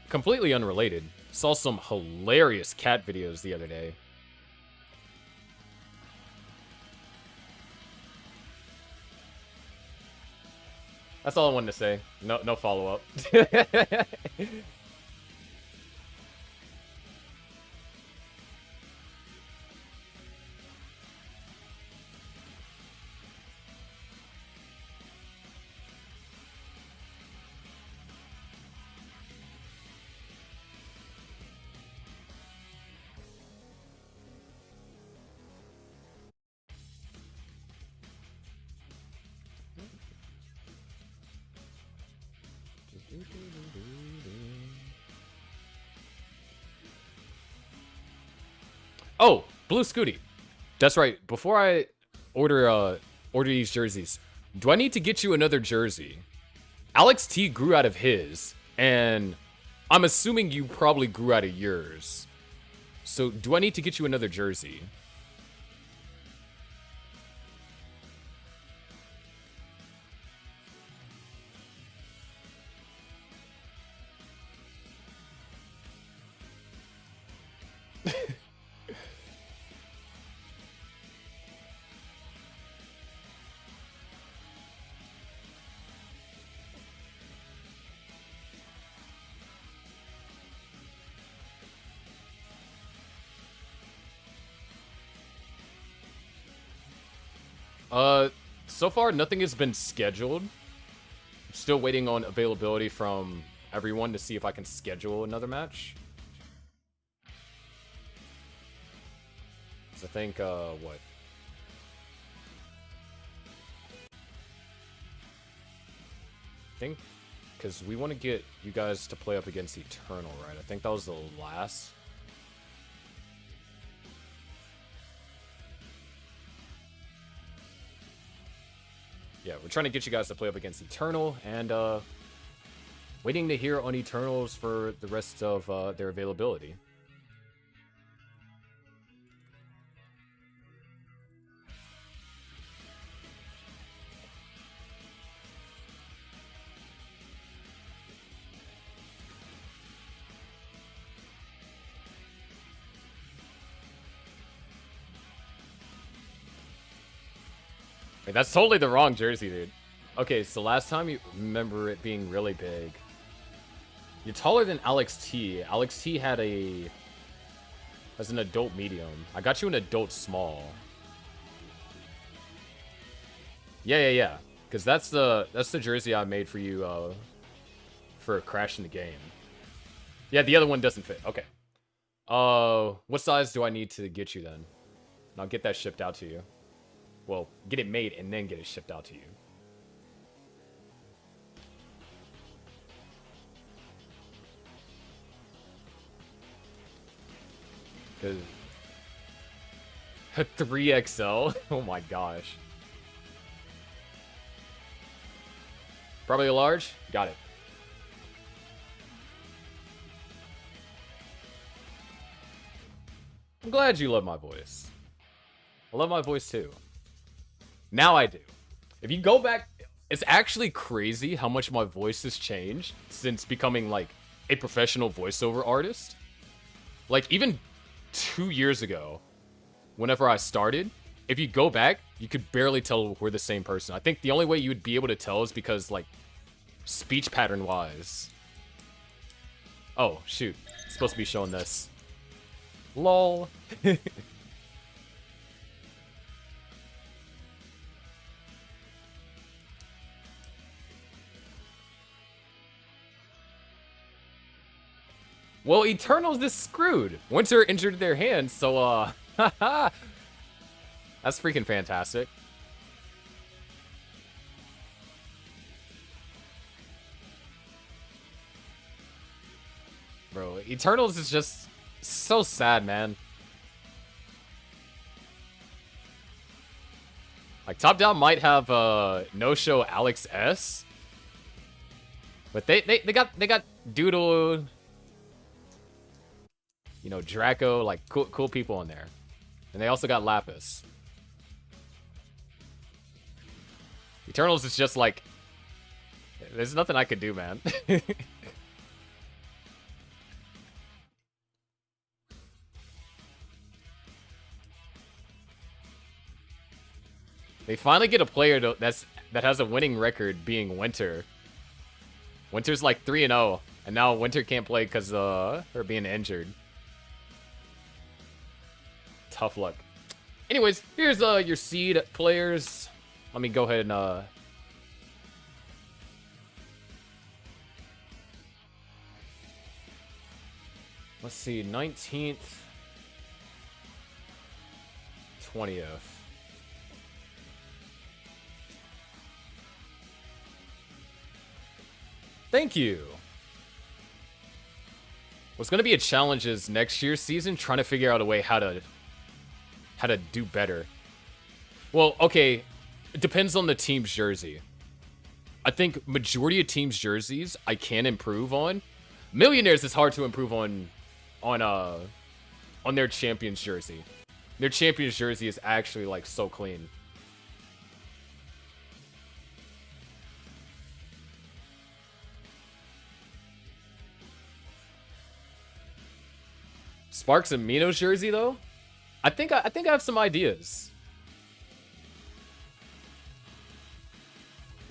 Completely unrelated. Saw some hilarious cat videos the other day. That's all I wanted to say. No follow-up. Oh, Blue Scooty. That's right. Before I order these jerseys, do I need to get you another jersey? Alex T grew out of his, and I'm assuming you probably grew out of yours. So do I need to get you another jersey? So far nothing has been scheduled. I'm still waiting on availability from everyone to see if I can schedule another match. So I think, what? I think, because we want to get you guys to play up against Eternal, right? I think that was the last. Yeah, we're trying to get you guys to play up against Eternal, and waiting to hear on Eternals for the rest of their availability. Wait, that's totally the wrong jersey, dude. Okay, so last time you remember it being really big. You're taller than Alex T. Alex T had as an adult medium. I got you an adult small. Yeah. Because that's the jersey I made for you for crashing the game. Yeah, the other one doesn't fit. Okay. What size do I need to get you then? And I'll get that shipped out to you. Well, get it made and then get it shipped out to you. A 3XL? Oh my gosh. Probably a large? Got it. I'm glad you love my voice. I love my voice too. Now I do. If you go back, it's actually crazy how much my voice has changed since becoming like a professional voiceover artist. Like even 2 years ago, whenever I started, if you go back, you could barely tell we're the same person. I think the only way you would be able to tell is because like speech pattern wise. Oh, shoot. It's supposed to be showing this. LOL. Well, Eternals is screwed. Winter injured their hands, so, that's freaking fantastic. Bro, Eternals is just so sad, man. Like, Top Down might have, no-show Alex S. But they got Doodle... You know, Draco, like, cool people in there. And they also got Lapis. Eternals is just like... There's nothing I could do, man. They finally get a player that has a winning record being Winter. Winter's like 3-0. And now Winter can't play because her being injured. Tough luck. Anyways, here's your seed players. Let me go ahead and let's see, 19th, 20th. Thank you. What's going to be a challenge is next year's season trying to figure out a way how to do better. Well, okay, it depends on the team's jersey. I think majority of teams' jerseys I can improve on. Millionaires is hard to improve on their champion's jersey. Their champion's jersey is actually like so clean. Sparks and Minos jersey though? I think I have some ideas.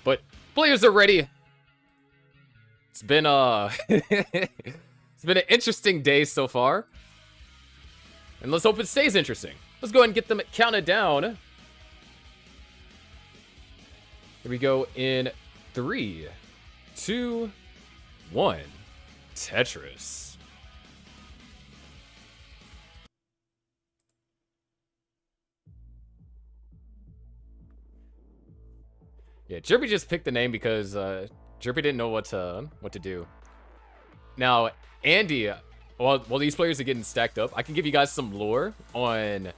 But players are ready. It's been it's been an interesting day so far. And let's hope it stays interesting. Let's go ahead and get them counted down. Here we go in 3, 2, 1. Tetris. Yeah, Jerby just picked the name because Jerby didn't know what to do. Now, Andy, while these players are getting stacked up, I can give you guys some lore on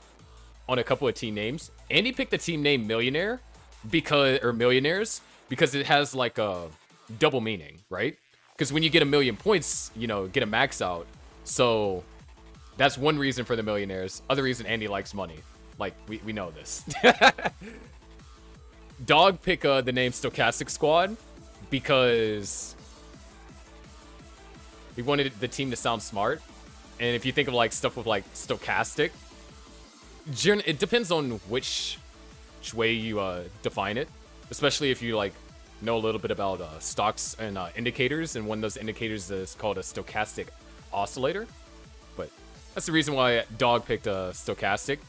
a couple of team names. Andy picked the team name Millionaire or millionaires, because it has like a double meaning, right? Because when you get 1,000,000 points, you know, get a max out. So that's one reason for the millionaires. Other reason, Andy likes money. Like, we know this. Dog pick the name Stochastic Squad because we wanted the team to sound smart. And if you think of like stuff with like stochastic, it depends on which way you define it. Especially if you like know a little bit about stocks and indicators, and one of those indicators is called a stochastic oscillator. But that's the reason why Dog picked stochastic.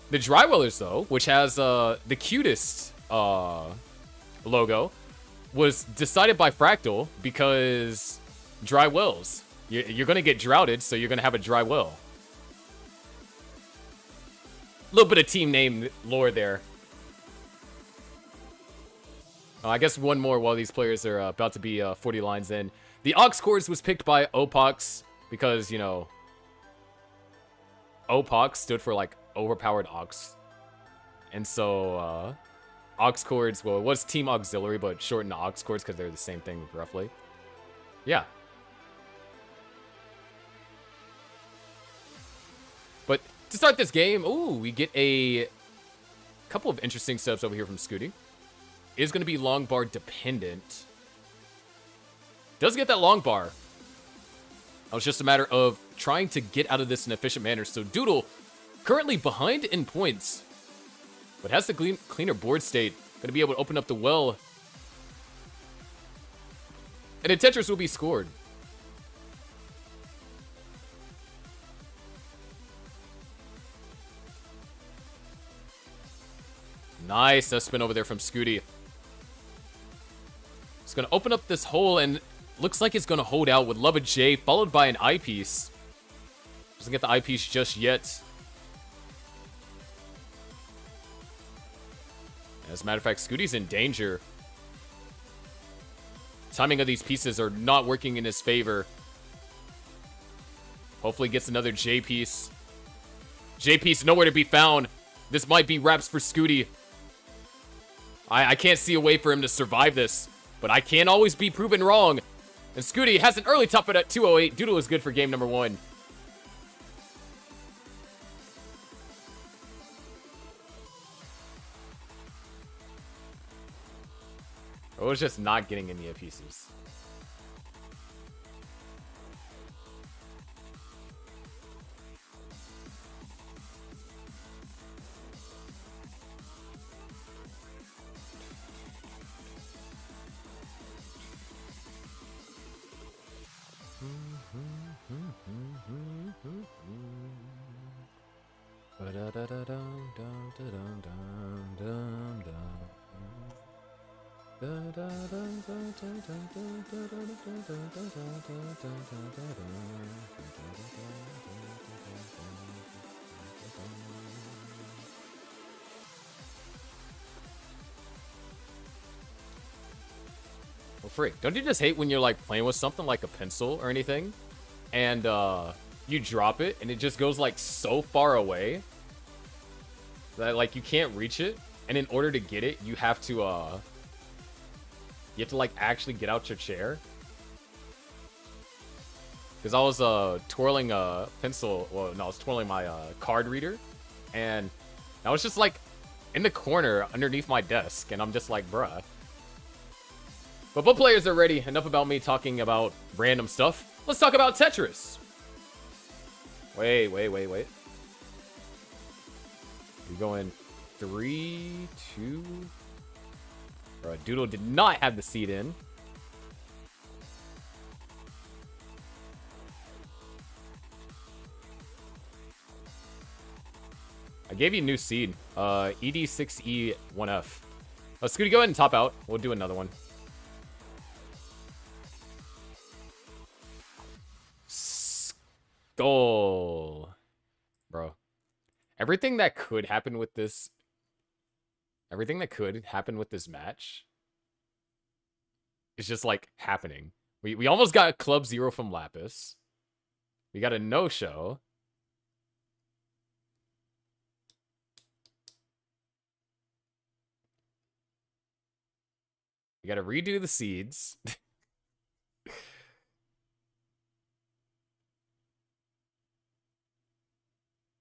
The Drywellers, though, which has the cutest logo, was decided by Fractal because dry wells. You're going to get droughted, so you're going to have a dry well. A little bit of team name lore there. I guess one more while these players are about to be 40 lines in. The Aux Chords was picked by Opox because, you know, Opox stood for, like, overpowered Ox. And so, Aux Chords, well, it was Team Auxiliary, but shortened to Aux Chords because they're the same thing, roughly. Yeah. But to start this game, ooh, we get a couple of interesting setups over here from Scooty. It is going to be long bar dependent. Does get that long bar. It was just a matter of trying to get out of this in an efficient manner. So Doodle, currently behind in points, but has the cleaner board state. Going to be able to open up the well. And a Tetris will be scored. Nice, that spin over there from Scooty. It's going to open up this hole, and looks like it's going to hold out with Love a J, followed by an eyepiece. Doesn't get the eyepiece just yet. As a matter of fact, Scooty's in danger. Timing of these pieces are not working in his favor. Hopefully gets another J piece. J piece nowhere to be found. This might be wraps for Scooty. I can't see a way for him to survive this, but I can't always be proven wrong. And Scooty has an early top at 208. Doodle is good for game number 1. I was just not getting any pieces. Well, freak, don't you just hate when you're like playing with something like a pencil or anything, and you drop it and it just goes like so far away that like you can't reach it, and in order to get it you have to like actually get out your chair? Because I was twirling a pencil, well no, I was twirling my card reader, and I was just like in the corner underneath my desk, and I'm just like, bruh. But both players are ready. Enough about me talking about random stuff. Let's talk about Tetris. Wait. We going 3, 2. Doodle did not have the seed in. I gave you a new seed. ED6E1F. Scooty, go ahead and top out. We'll do another one. Skull. Bro. Everything that could happen with this match is just like happening. We almost got Club Zero from Lapis. We got a no-show. You gotta redo the seeds.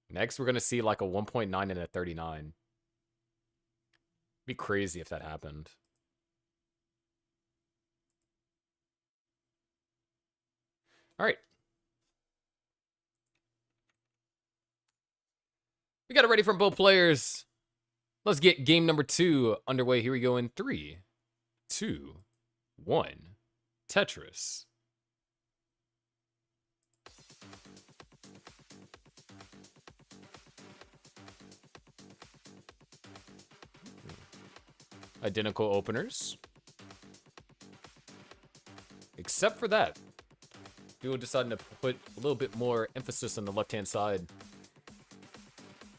Next, we're gonna see like a 1.9 and a 39. Be crazy if that happened. All right. We got it ready from both players. Let's get game number 2 underway. Here we go in 3, 2, 1. Tetris. Identical openers. Except for that. Duo deciding to put a little bit more emphasis on the left-hand side.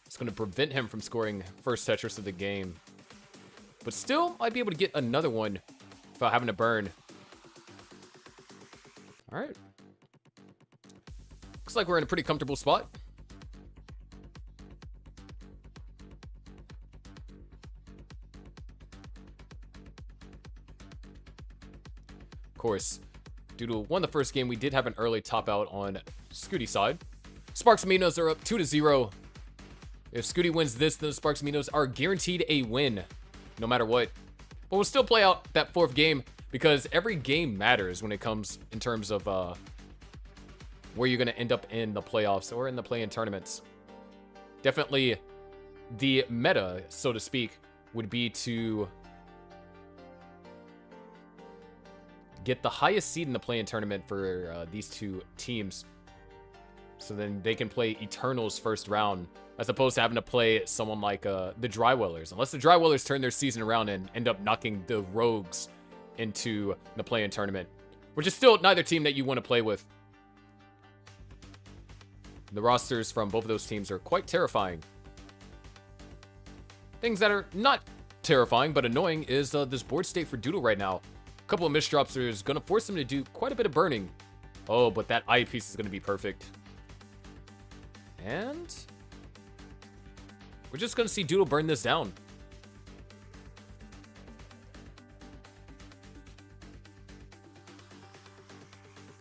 It's going to prevent him from scoring first Tetris of the game. But still, might be able to get another one without having to burn. All right. Looks like we're in a pretty comfortable spot. Of course, Doodle won the first game. We did have an early top out on Scooty's side. Sparks and Minos are up 2-0. If Scooty wins this, then the Sparks and Minos are guaranteed a win, no matter what. But we'll still play out that 4th game because every game matters when it comes in terms of where you're going to end up in the playoffs or in the play-in tournaments. Definitely the meta, so to speak, would be to get the highest seed in the play-in tournament for these two teams. So then they can play Eternals first round, as opposed to having to play someone like the Drywellers. Unless the Drywellers turn their season around and end up knocking the Rogues into the play-in tournament, which is still neither team that you want to play with. The rosters from both of those teams are quite terrifying. Things that are not terrifying but annoying is this board state for Doodle right now. A couple of misdrops is going to force him to do quite a bit of burning. Oh, but that eye piece is going to be perfect. And we're just going to see Doodle burn this down.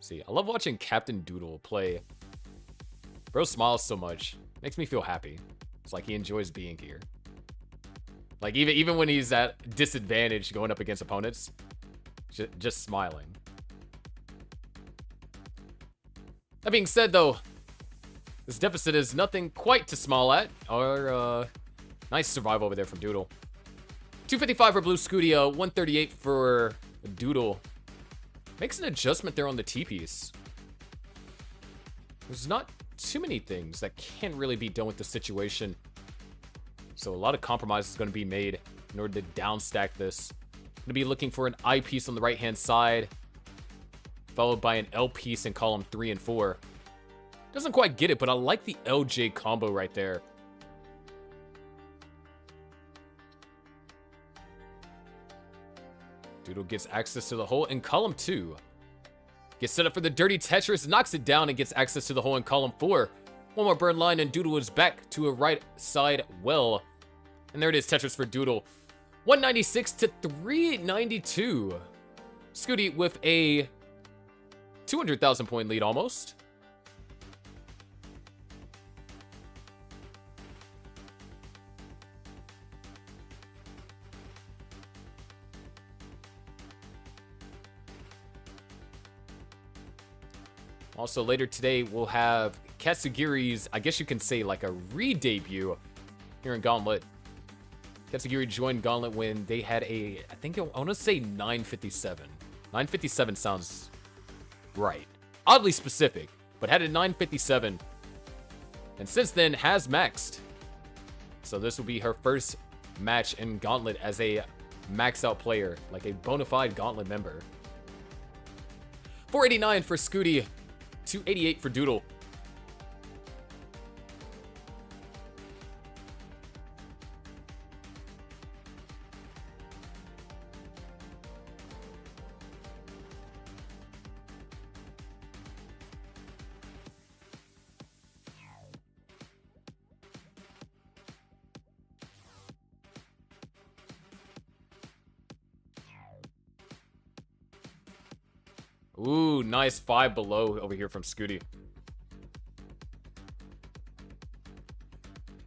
See, I love watching Captain Doodle play. Bro smiles so much. Makes me feel happy. It's like he enjoys being here. Like, even when he's at disadvantage going up against opponents, just smiling. That being said, though, this deficit is nothing quite to smile at. Or, nice survival over there from Doodle. 255 for Blue Scooty, 138 for Doodle. Makes an adjustment there on the T-piece. There's not too many things that can't really be done with the situation. So a lot of compromise is going to be made in order to downstack this. Going to be looking for an I piece on the right-hand side, followed by an L piece in column 3 and 4. Doesn't quite get it, but I like the LJ combo right there. Doodle gets access to the hole in column 2. Gets set up for the dirty Tetris, knocks it down, and gets access to the hole in column 4. One more burn line, and Doodle is back to a right side well. And there it is, Tetris for Doodle. 196 to 392. Scooty with a 200,000 point lead almost. Also, later today, we'll have Katsugiri's, I guess you can say, like a re-debut here in Gauntlet. Katsugiri joined Gauntlet when they had a, I want to say 957. 957 sounds right. Oddly specific, but had a 957. And since then, has maxed. So this will be her first match in Gauntlet as a maxed out player, like a bona fide Gauntlet member. 489 for Scooty. 288 for Doodle. Ooh, nice 5 below over here from Scooty.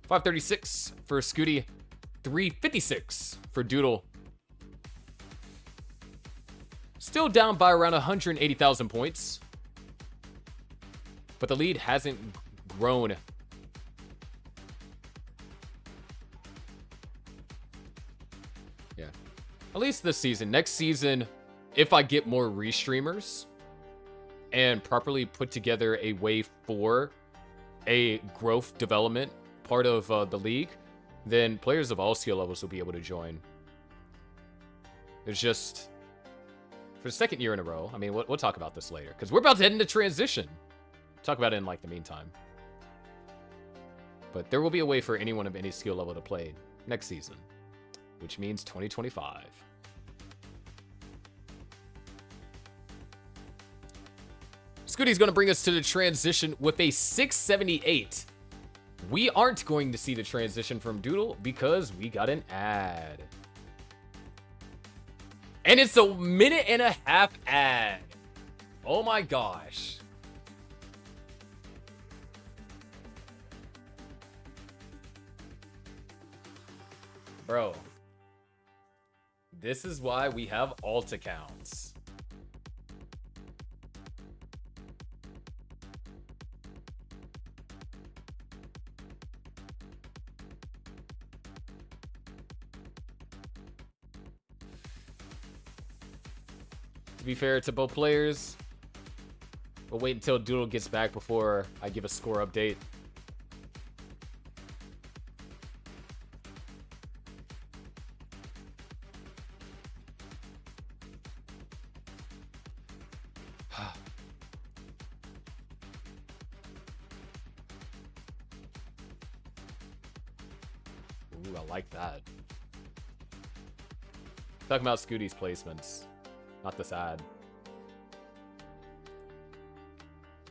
536 for Scooty. 356 for Doodle. Still down by around 180,000 points. But the lead hasn't grown. Yeah. At least this season. Next season, if I get more restreamers and properly put together a way for a growth development part of the league, then players of all skill levels will be able to join. There's just... For the second year in a row, I mean, we'll talk about this later, because we're about to head into transition. Talk about it in, like, the meantime. But there will be a way for anyone of any skill level to play next season, which means 2025. Scooty's going to bring us to the transition with a 678. We aren't going to see the transition from Doodle because we got an ad. And it's a 1.5-minute ad. Oh my gosh. Bro. This is why we have alt accounts. To be fair to both players, we'll wait until Doodle gets back before I give a score update. Ooh, I like that. Talking about Scooty's placements. Not this ad.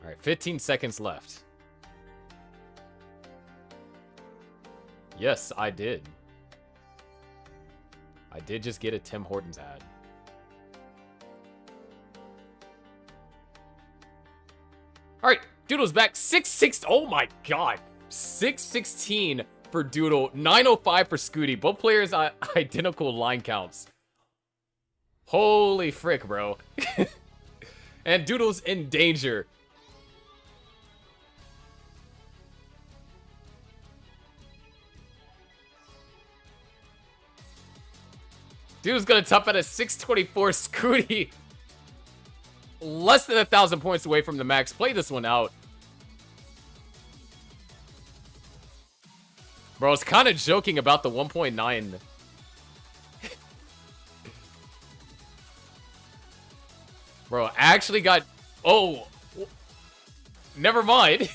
Alright, 15 seconds left. Yes, I did. I did just get a Tim Hortons ad. Alright, Doodle's back. 6-6. Oh my god. 6-16 for Doodle. 905 for Scooty. Both players identical line counts. Holy frick, bro. And Doodle's in danger. Doodle's gonna top out a 624. Scooty. Less than 1,000 points away from the max. Play this one out. Bro, I was kind of joking about the 1.9. Bro, I actually got... Oh! Never mind.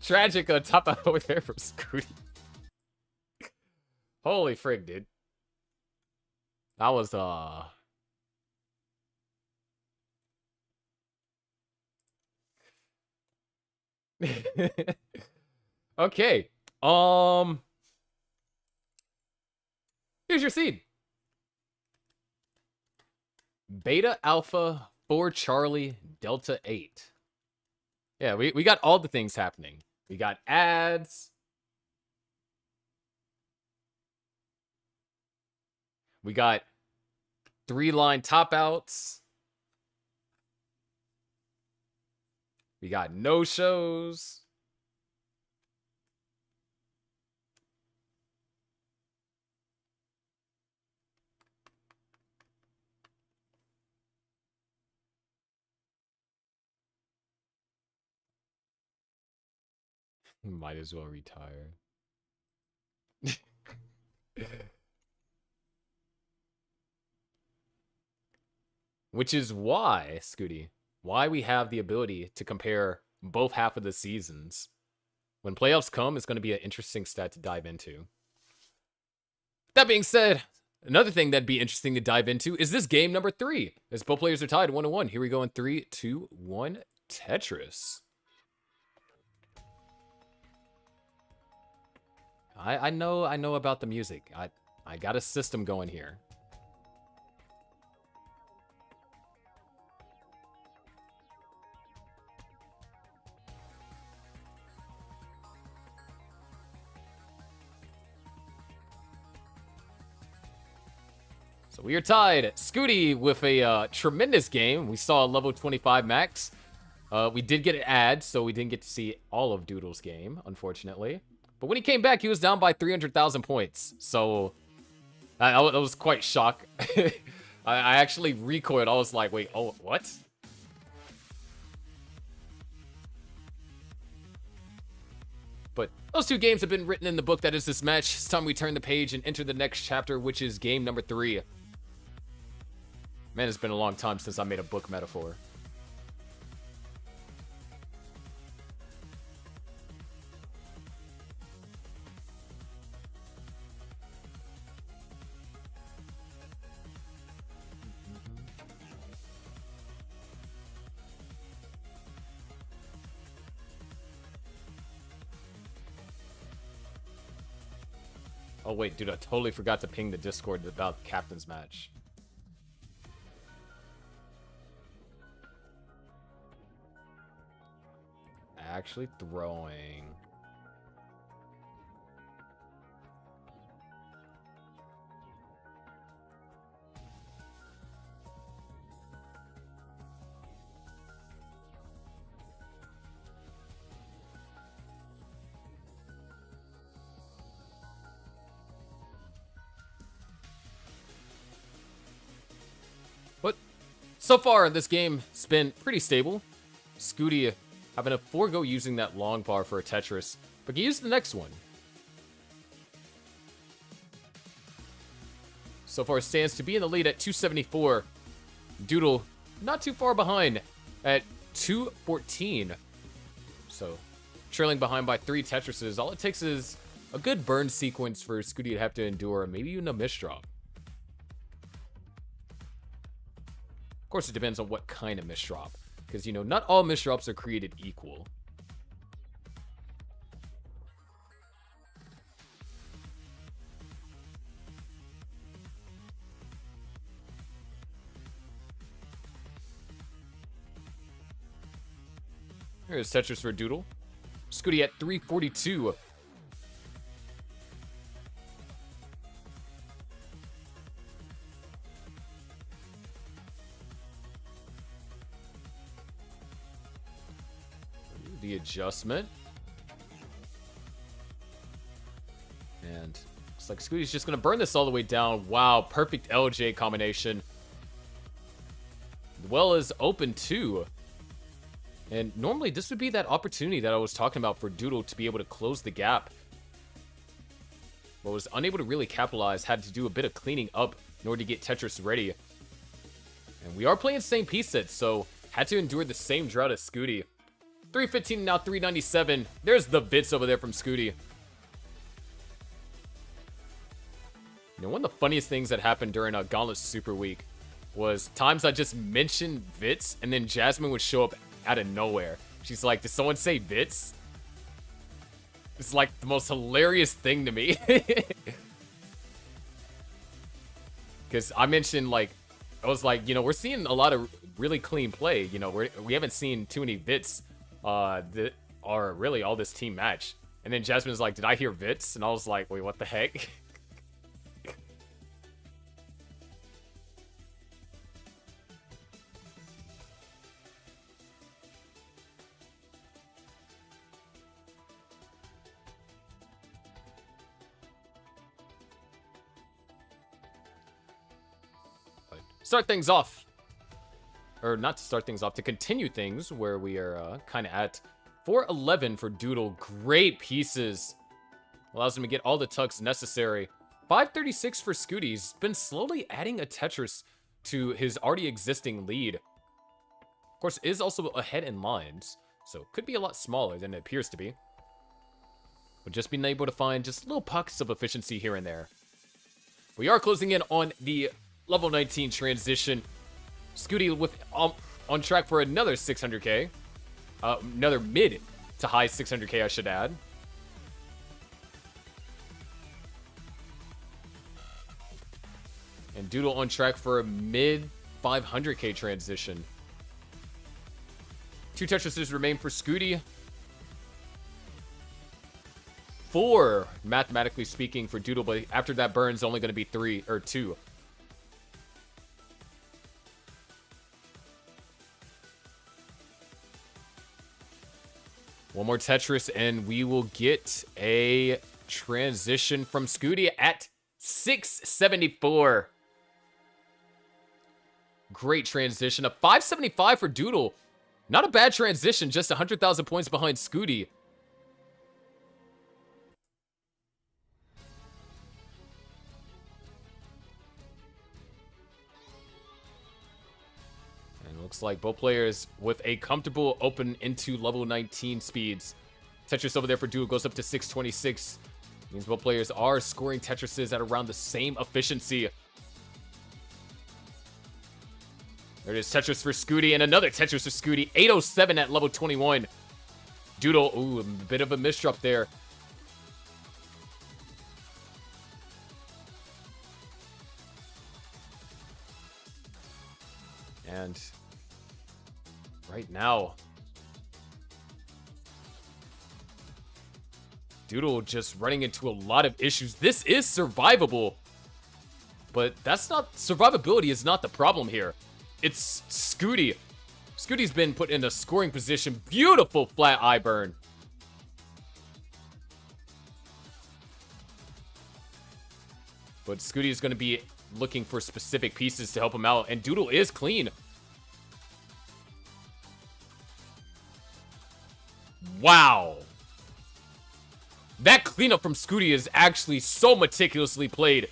Tragic top out over there from Scooty. Holy frig, dude. That was, Okay. Here's your seed. Beta Alpha 4 Charlie Delta 8. Yeah, we got all the things happening. We got ads. We got 3-line top outs. We got no shows. Might as well retire. Which is why, Scooty, why we have the ability to compare both half of the seasons. When playoffs come, it's going to be an interesting stat to dive into. That being said, another thing that'd be interesting to dive into is this game number 3. As both players are tied 1-1. Here we go in 3, 2, 1, Tetris. I know about the music. I got a system going here. So we are tied. Scooty with a tremendous game. We saw a level 25 max. We did get an ad, so we didn't get to see all of Doodle's game, unfortunately. But when he came back, he was down by 300,000 points. So I was quite shocked. I actually recoiled. I was like, wait, oh, what? But those two games have been written in the book that is this match. It's time we turn the page and enter the next chapter, which is game number 3. Man, it's been a long time since I made a book metaphor. Oh wait, dude, I totally forgot to ping the Discord about Captain's match. Actually throwing. But so far, this game's been pretty stable. Scooty having a forego using that long bar for a Tetris, but he used the next one. So far, stands to be in the lead at 274. Doodle not too far behind at 214. So trailing behind by 3 Tetrises. All it takes is a good burn sequence for Scooty to have to endure, maybe even a misdrop. Of course, it depends on what kind of misdrop, because, you know, not all misdrops are created equal. Here's Tetris for Doodle. Scooty at 342. The adjustment. And looks like Scooty's just going to burn this all the way down. Wow, perfect LJ combination. The well is open too. And normally this would be that opportunity that I was talking about for Doodle to be able to close the gap. But was unable to really capitalize, had to do a bit of cleaning up in order to get Tetris ready. And we are playing same piece sets, so had to endure the same drought as Scooty. 315 now 397. There's the bits over there from Scooty. You know, one of the funniest things that happened during a Gauntlet Super Week was times I just mentioned Vits, and then Jasmine would show up out of nowhere. She's like, did someone say Vits? It's like the most hilarious thing to me. Because I mentioned, like, I was like, you know, we're seeing a lot of really clean play. You know, we haven't seen too many Vits that are really all this team match. And then Jasmine's like, did I hear Vits? And I was like, wait, what the heck? Start things off, or not to start things off, to continue things where we are kind of at 411 for Doodle. Great pieces. Allows him to get all the tucks necessary. 536 for Scooty. He's been slowly adding a Tetris to his already existing lead. Of course, is also ahead in lines, so could be a lot smaller than it appears to be. But just being able to find just little pockets of efficiency here and there. We are closing in on the level 19 transition. Scooty with on track for another 600k. Another mid to high 600k, I should add. And Doodle on track for a mid 500k transition. 2 Tetrises remain for Scooty. 4, mathematically speaking, for Doodle, but after that burn's only going to be 3 or 2. One more Tetris, and we will get a transition from Scooty at 674. Great transition. A 575 for Doodle. Not a bad transition, just 100,000 points behind Scooty. And looks like both players with a comfortable open into level 19 speeds. Tetris over there for Doodle goes up to 626. Means both players are scoring Tetrises at around the same efficiency. There it is, Tetris for Scooty, and another Tetris for Scooty. 807 at level 21. Doodle, ooh, a bit of a misdrop there. And right now, Doodle just running into a lot of issues. This is survivable, but that's not, survivability is not the problem here. It's Scooty. Scooty's been put in a scoring position. Beautiful flat eye burn. But Scooty is going to be looking for specific pieces to help him out. And Doodle is clean. Wow. That cleanup from Scooty is actually so meticulously played.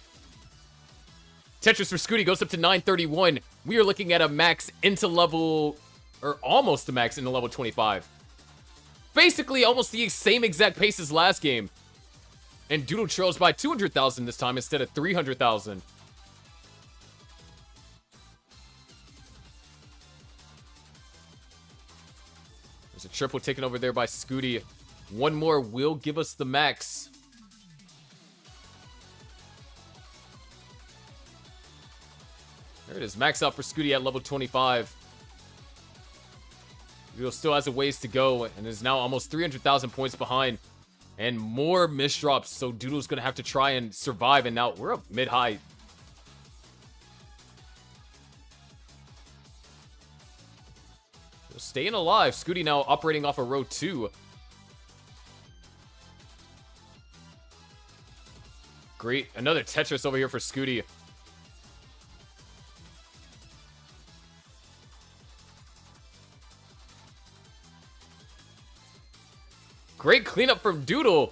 Tetris for Scooty goes up to 931. We are looking at a max into level, or almost a max into level 25. Basically, almost the same exact pace as last game. And Doodle trails by 200,000 this time instead of 300,000. There's a triple taken over there by Scooty. One more will give us the max. There it is, max out for Scooty at level 25. Doodle still has a ways to go and is now almost 300,000 points behind. And more misdrops, so Doodle's going to have to try and survive. And now we're up mid-high. Staying alive. Scooty now operating off of row 2. Great. Another Tetris over here for Scooty. Great cleanup from Doodle.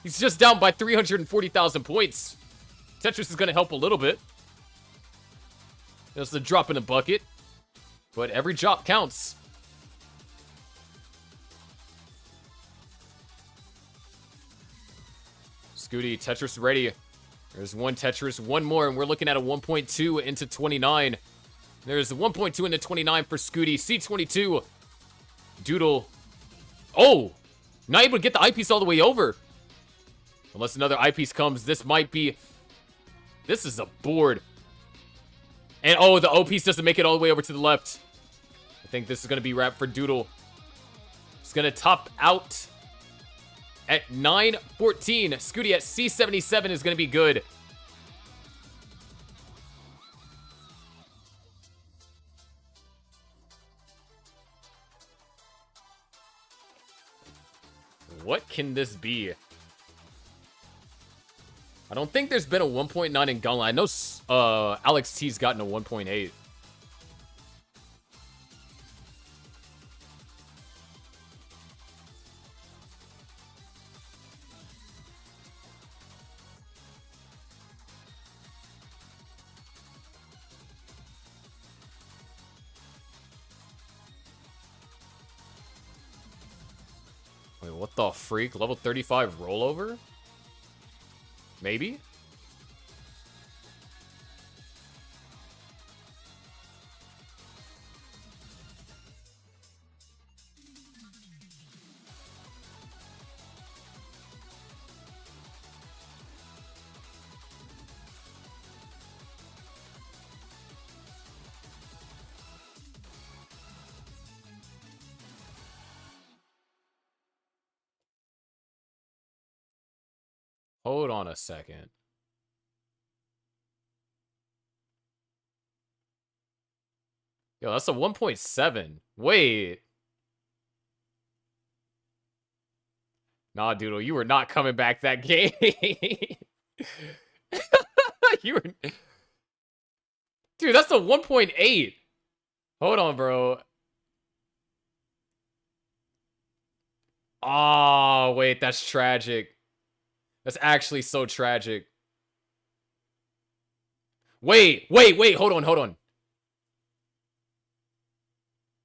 He's just down by 340,000 points. Tetris is going to help a little bit. That's the drop in a bucket. But every drop counts. Scooty, Tetris ready. There's one Tetris, one more, and we're looking at a 1.2 into 29. There's a 1.2 into 29 for Scooty. C22. Doodle. Oh! Not able to get the eyepiece all the way over. Unless another eyepiece comes, this might be... This is a board. And oh, the O piece doesn't make it all the way over to the left. I think this is going to be wrapped for Doodle. It's going to top out at 914. Scooty at C77 is going to be good. What can this be? I don't think there's been a 1.9 in Gauntlet. I know Alex T's gotten a 1.8. Wait, what the freak? Level 35 rollover? Maybe? Hold on a second. Yo, that's a 1.7. Wait. Nah, Doodle, you were not coming back that game. You were... Dude, that's a 1.8. Hold on, bro. Oh, wait, that's tragic. That's actually so tragic. Wait, hold on.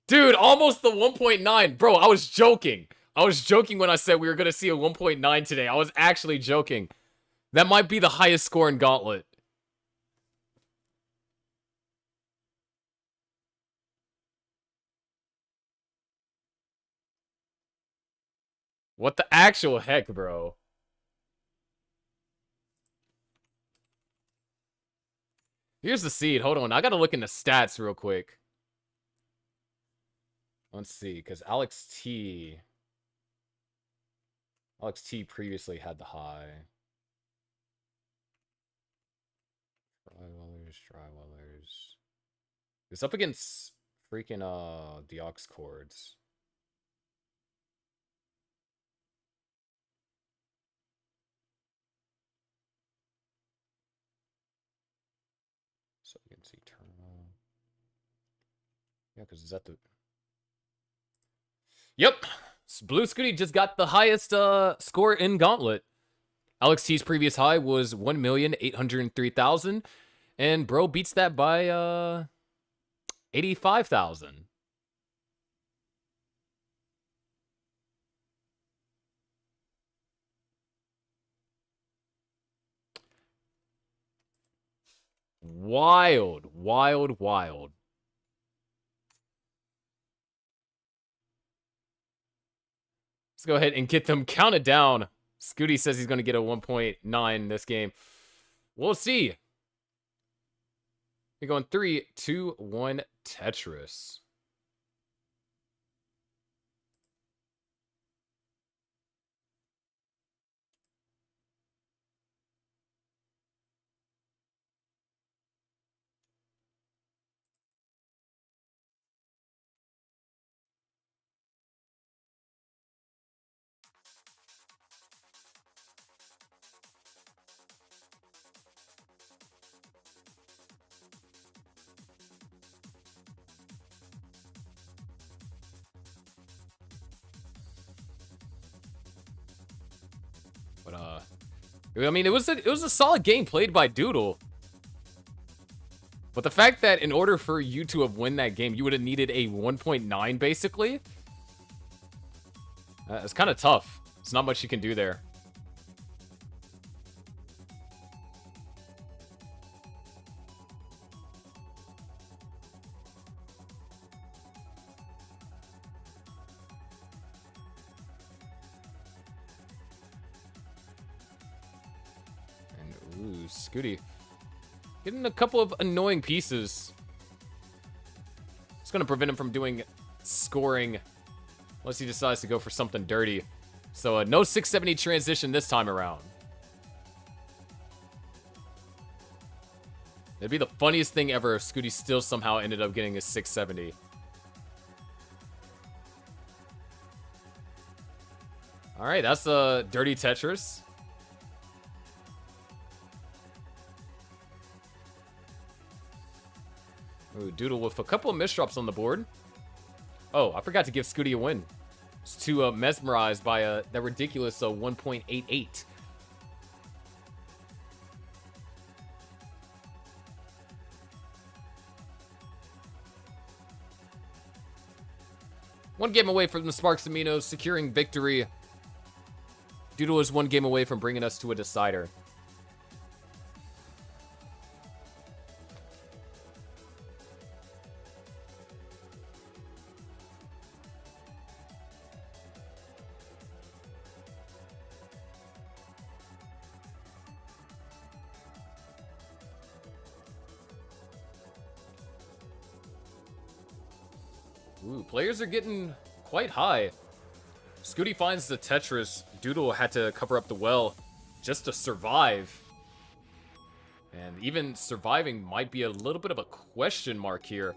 Dude, almost the 1.9. Bro, I was joking. I was joking when I said we were going to see a 1.9 today. I was actually joking. That might be the highest score in Gauntlet. What the actual heck, bro? Here's the seed. Hold on. I got to look into stats real quick. Let's see, because Alex T previously had the high. Drywellers. It's up against freaking the aux chords. So against Eternal. Yeah, because is that the... Yep. Blue Scooty just got the highest score in Gauntlet. Alex T's previous high was 1,803,000. And bro beats that by 85,000. Wild. Let's go ahead and get them counted down. Scooty says he's going to get a 1.9 this game. We'll see. We're going 3, 2, 1, Tetris. But I mean, it was a solid game played by Doodle. But the fact that in order for you to have won that game, you would have needed a 1.9 basically. It's kind of tough. There's not much you can do there. And ooh, Scooty getting a couple of annoying pieces. It's going to prevent him from doing scoring unless he decides to go for something dirty. So no 670 transition this time around. It'd be the funniest thing ever if Scooty still somehow ended up getting a 670. Alright, that's a dirty Tetris. Ooh, Doodle with a couple of misdrops on the board. Oh, I forgot to give Scooty a win. It's too mesmerized by that ridiculous 1.88. One game away from the Sparks and Minos securing victory. Doodle is one game away from bringing us to a decider. Ooh, players are getting quite high. Scooty finds the Tetris. Doodle had to cover up the well just to survive. And even surviving might be a little bit of a question mark here.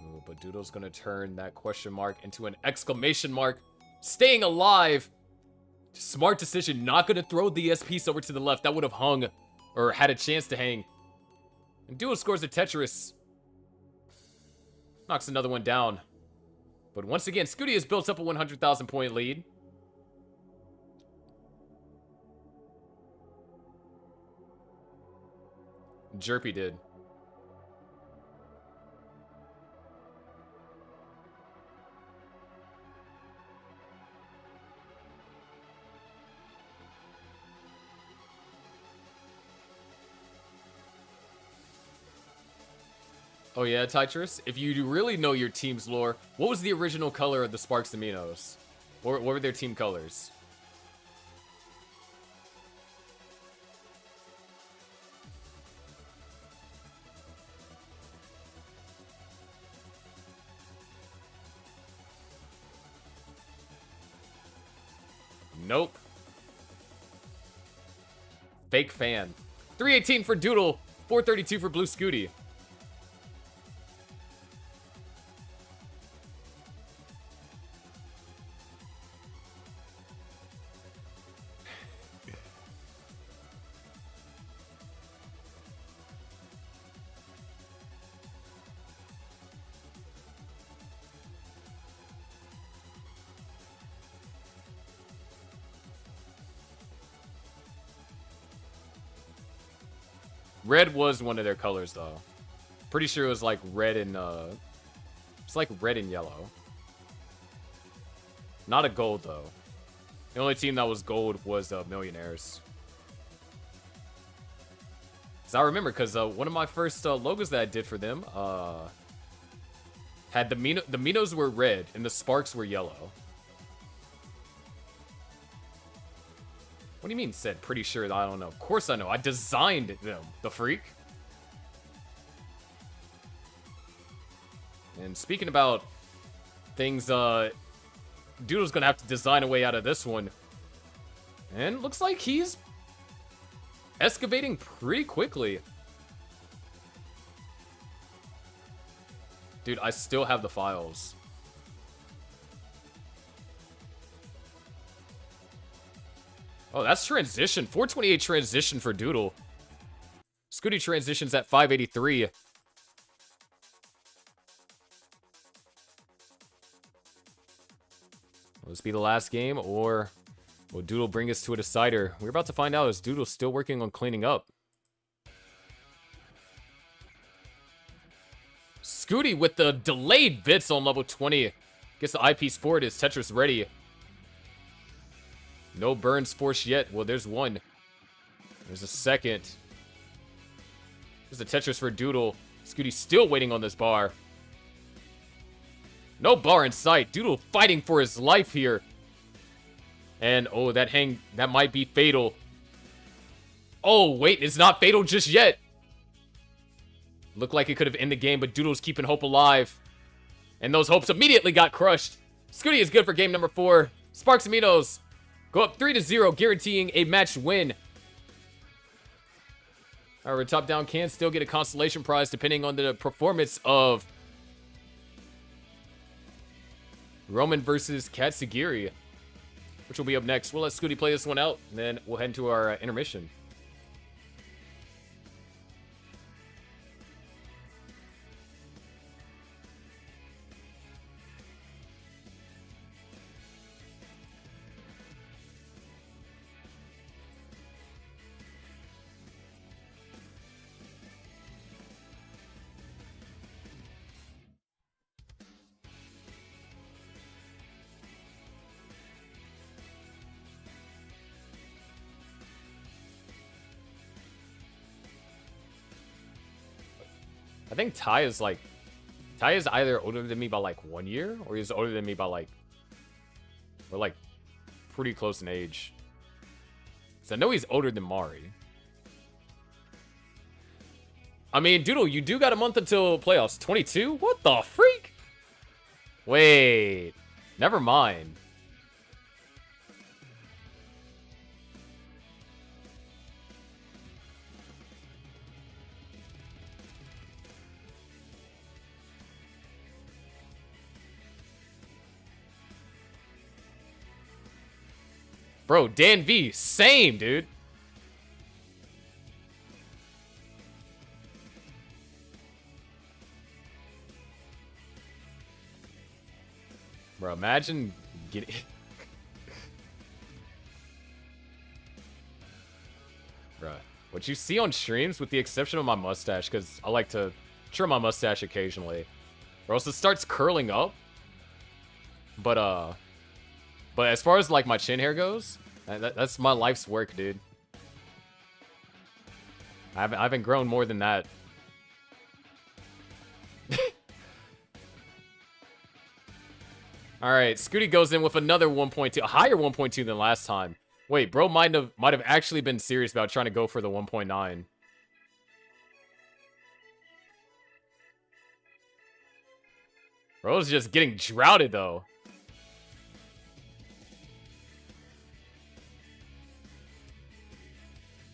Ooh, but Doodle's gonna turn that question mark into an exclamation mark. Staying alive. Smart decision. Not gonna throw the S piece over to the left. That would have hung, or had a chance to hang. And Doodle scores a Tetris. Knocks another one down. But once again, Scooty has built up a 100,000 point lead. Jerpy did. Oh yeah, Tetris? If you really know your team's lore, what was the original color of the Sparks and Minos? What were their team colors? Nope. Fake fan. 318 for Doodle, 432 for Blue Scooty. Red was one of their colors, though. Pretty sure it was like red and, it's like red and yellow. Not a gold, though. The only team that was gold was Millionaires. So I remember, because one of my first logos that I did for them, had the Minos were red and the Sparks were yellow. What do you mean said pretty sure? I don't know. Of course I know. I designed them, the freak. And speaking about things, Doodle's gonna have to design a way out of this one. And looks like he's excavating pretty quickly. Dude, I still have the files. Oh, that's transition. 428 transition for Doodle. Scooty transitions at 583. Will this be the last game, or will Doodle bring us to a decider? We're about to find out as Doodle's still working on cleaning up. Scooty with the delayed bits on level 20. Gets the eyepiece forward. Is Tetris ready? No burns force yet. Well, there's one. There's a second. There's a Tetris for Doodle. Scooty's still waiting on this bar. No bar in sight. Doodle fighting for his life here. And, oh, that might be fatal. Oh, wait, it's not fatal just yet. Looked like it could have ended the game, but Doodle's keeping hope alive. And those hopes immediately got crushed. Scooty is good for game number 4. Sparks and Minos go up 3-0, guaranteeing a match win. However, Top Down can still get a consolation prize depending on the performance of Roman versus Katsugiri, which will be up next. We'll let Scooty play this one out, and then we'll head into our intermission. I think Ty is either older than me by like 1 year, or he's older than me by like, we're like pretty close in age. Because I know he's older than Mari. I mean, Doodle, you do got a month until playoffs. 22? What the freak? Wait, never mind. Bro, Dan V, same, dude. Bro, imagine getting... Bro, what you see on streams, with the exception of my mustache, because I like to trim my mustache occasionally. Bro, so it starts curling up. But as far as, like, my chin hair goes, that's my life's work, dude. I haven't grown more than that. Alright, Scooty goes in with another 1.2, a higher 1.2 than last time. Wait, bro might have actually been serious about trying to go for the 1.9. Bro's just getting droughted, though.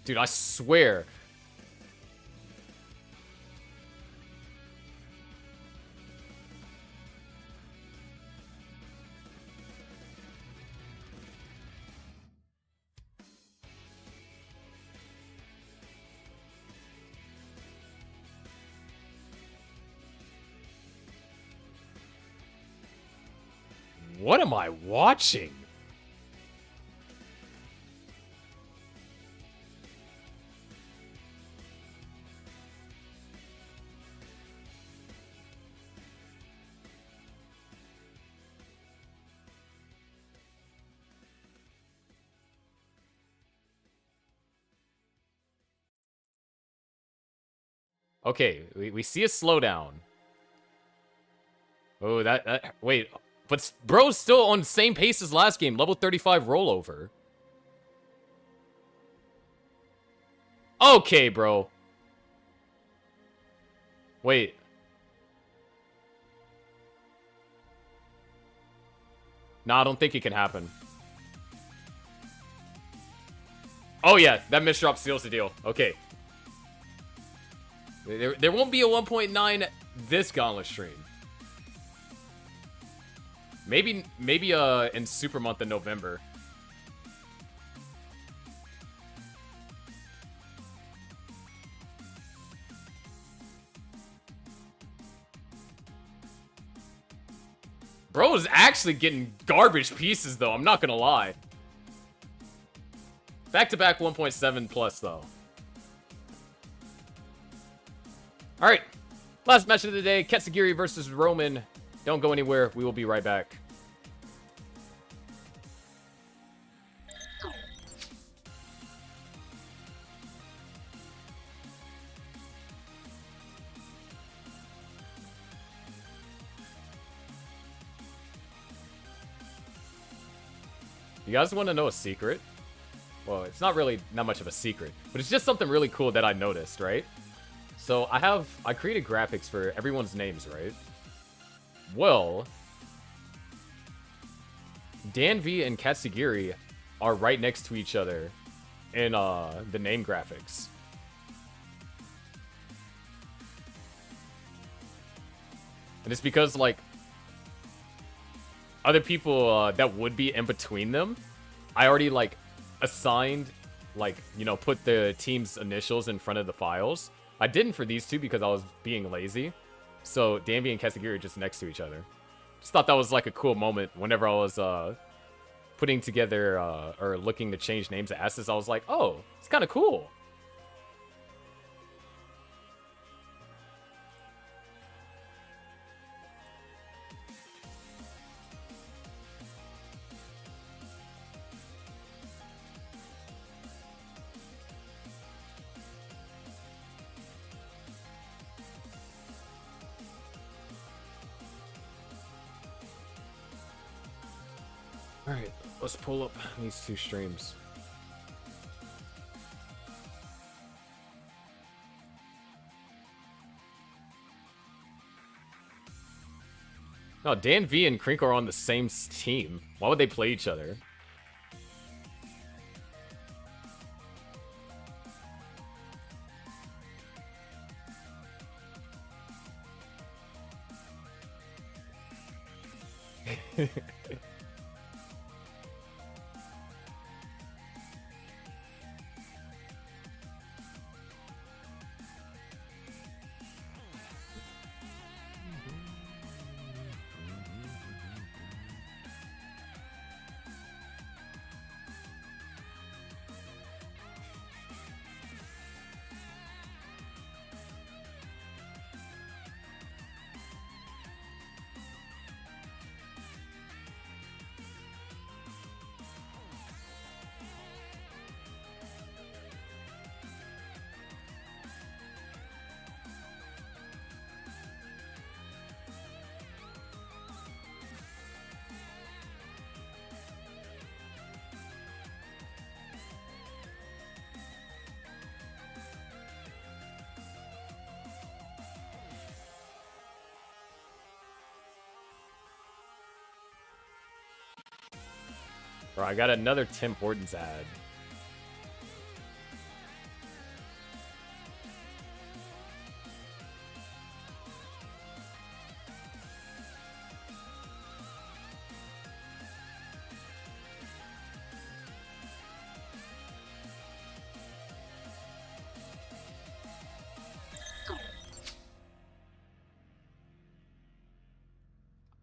Dude, I swear. What am I watching? Okay, we see a slowdown. Oh, wait. But bro's still on the same pace as last game. Level 35 rollover. Okay, bro. Wait. Nah, I don't think it can happen. Oh, yeah. That misdrop seals the deal. Okay. There won't be a 1.9 this Gauntlet stream. Maybe in Super Month in November. Bro is actually getting garbage pieces, though. I'm not gonna lie. Back-to-back 1.7 plus, though. Alright. Last match of the day. Ketsugiri versus Roman. Don't go anywhere. We will be right back. You guys want to know a secret? Well, it's not really that much of a secret, but it's just something really cool that I noticed, right? So I created graphics for everyone's names, right? Well, Dan V and Katsugiri are right next to each other in the name graphics. And it's because, like, other people that would be in between them, I already, like, assigned, like, you know, put the team's initials in front of the files. I didn't for these two because I was being lazy. So Dan V and Katsugiri are just next to each other. Just thought that was, like, a cool moment whenever I was putting together or looking to change names to S's. I was like, oh, it's kind of cool. Alright, let's pull up these two streams. No, Dan V and Krink are on the same team. Why would they play each other? Bro, I got another Tim Hortons ad.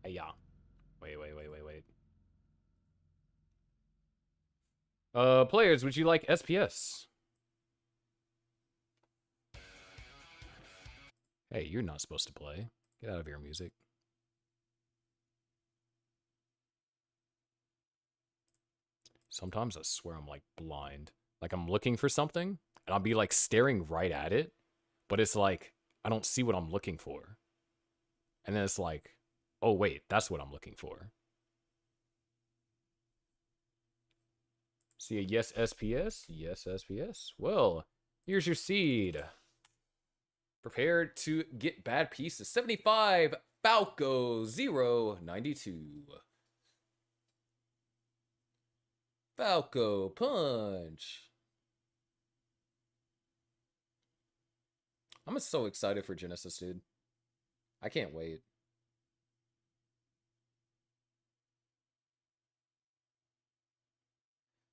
Yeah. Wait. Players, would you like SPS? Hey, you're not supposed to play. Get out of here, music. Sometimes I swear I'm like blind. Like I'm looking for something and I'll be like staring right at it, but it's like I don't see what I'm looking for. And then it's like, oh wait, that's what I'm looking for. See a yes SPS? Yes SPS. Well, here's your seed. Prepare to get bad pieces. 75, Falco 092. Falco punch. I'm so excited for Genesis, dude. I can't wait.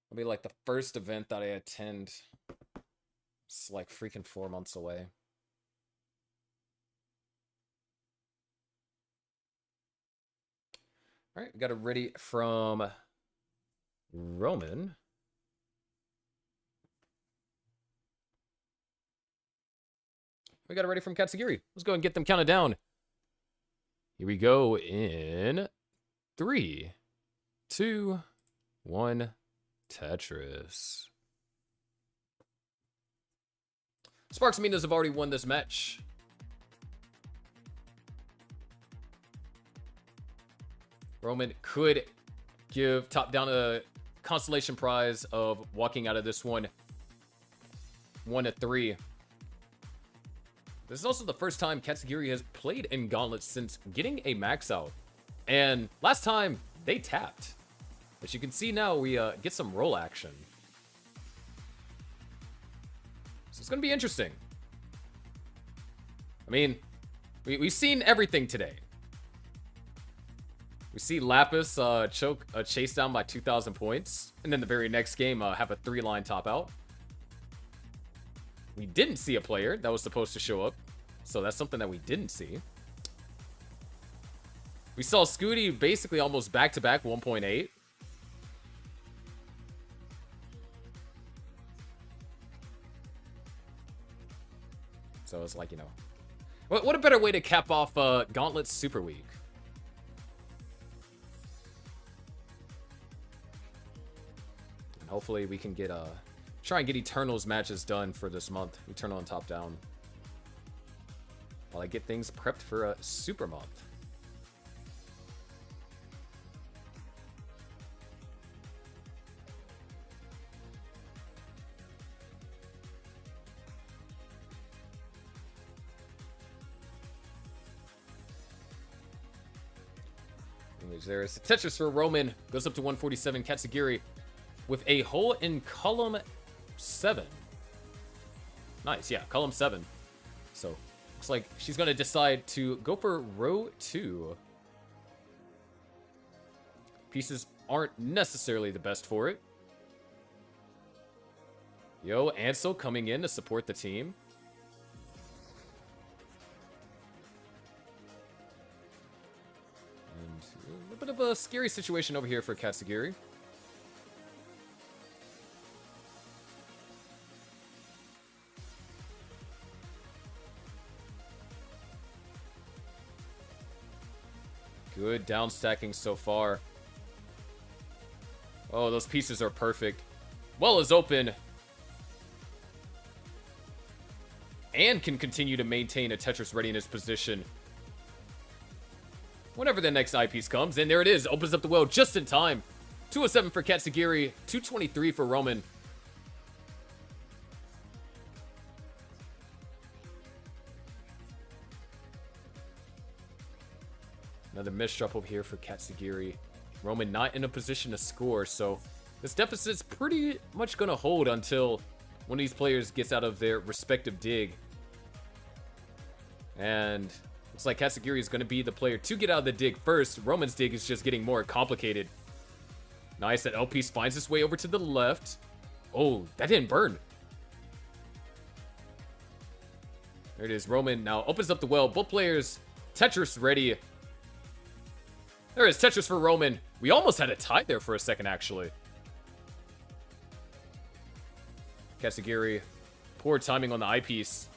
It'll be like the first event that I attend. It's like freaking 4 months away. All right, we got it ready from Roman. We got it ready from Katsugiri. Let's go and get them counted down. Here we go in 3, 2, 1. Tetris. Sparks and Minos have already won this match. Roman could give top down a consolation prize of walking out of this one 1-3. This is also the first time Katsugiri has played in Gauntlet since getting a max out. And last time, they tapped. As you can see now, we get some roll action. So it's going to be interesting. I mean, we've seen everything today. We see Lapis choke a chase down by 2,000 points. And then the very next game have a 3-line top out. We didn't see a player that was supposed to show up. So that's something that we didn't see. We saw Scooty basically almost back-to-back 1.8. So it's like, you know, what a better way to cap off Gauntlet Super Week. And hopefully we can get try and get Eternals matches done for this month. Eternal and top down. While I get things prepped for a super month. There's a Tetris for Roman. Goes up to 147. Katsugiri with a hole in column 7. Nice, yeah, column 7. So, looks like she's going to decide to go for row 2. Pieces aren't necessarily the best for it. Yo, Ansel coming in to support the team. A bit of a scary situation over here for Katsugiri. Good down stacking so far. Oh, those pieces are perfect. Well is open. And can continue to maintain a Tetris readiness position whenever the next eyepiece comes. And there it is. Opens up the well just in time. 207 for Katsugiri. 223 for Roman. Another miss drop over here for Katsugiri. Roman not in a position to score, so this deficit's pretty much going to hold until one of these players gets out of their respective dig. And looks like Kasagiri is going to be the player to get out of the dig first. Roman's dig is just getting more complicated. Nice, that L piece finds its way over to the left. Oh, that didn't burn. There it is. Roman now opens up the well. Both players, Tetris ready. There is Tetris for Roman. We almost had a tie there for a second, actually. Kasagiri, poor timing on the eyepiece.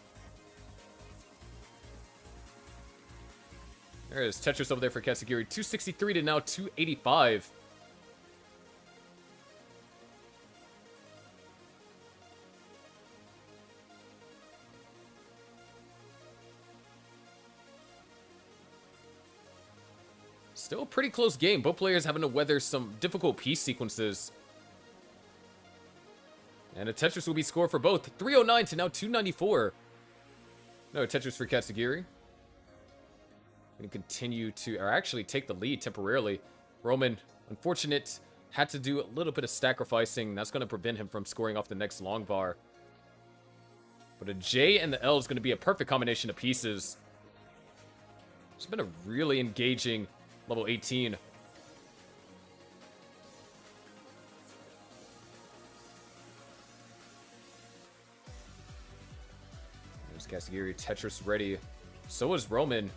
There is Tetris over there for Kasagiri. 263 to now 285. Still a pretty close game. Both players having to weather some difficult piece sequences. And a Tetris will be scored for both. 309 to now 294. No Tetris for Kasagiri. Going to continue to, or actually take the lead temporarily. Roman, unfortunate, had to do a little bit of sacrificing. That's going to prevent him from scoring off the next long bar. But a J and the L is going to be a perfect combination of pieces. It's been a really engaging level 18. There's Kasagiri, Tetris ready. So is Roman.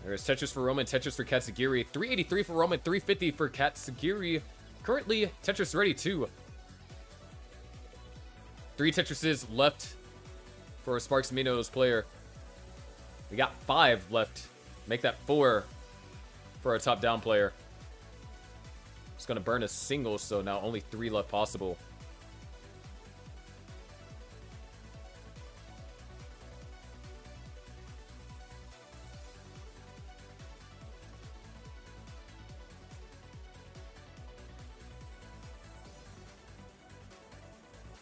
There's Tetris for Roman, Tetris for Kasagiri. 383 for Roman, 350 for Kasagiri. Currently, Tetris ready too. 3 Tetrises left for Sparks Minos player. We got 5 left. Make that 4 for our top down player. It's going to burn a single, so now only 3 left possible.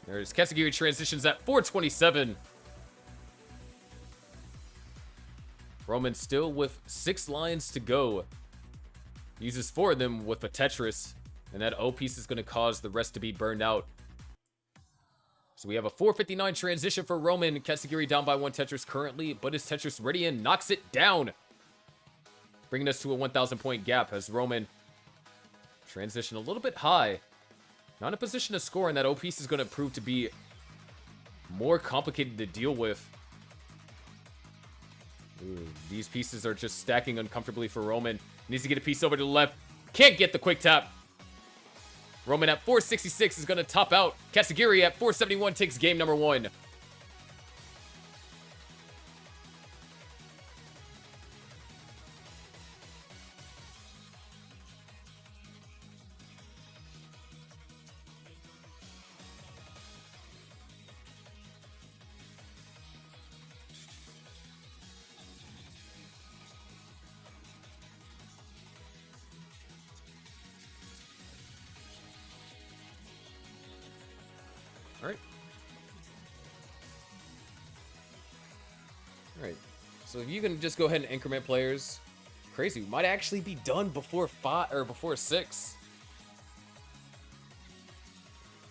There's Kasagiri transitions at 427. Roman still with 6 lines to go. Uses 4 of them with a Tetris. And that O piece is going to cause the rest to be burned out. So we have a 459 transition for Roman. Kasagiri down by 1 Tetris currently. But his Tetris ready and knocks it down. Bringing us to a 1,000 point gap as Roman transition a little bit high. Not in a position to score, and that O piece is going to prove to be more complicated to deal with. Ooh, these pieces are just stacking uncomfortably for Roman. Needs to get a piece over to the left. Can't get the quick tap. Roman at 466 is going to top out. Kasagiri at 471 takes game number 1. Alright, so if you can just go ahead and increment players, crazy, we might actually be done before 5 or before 6.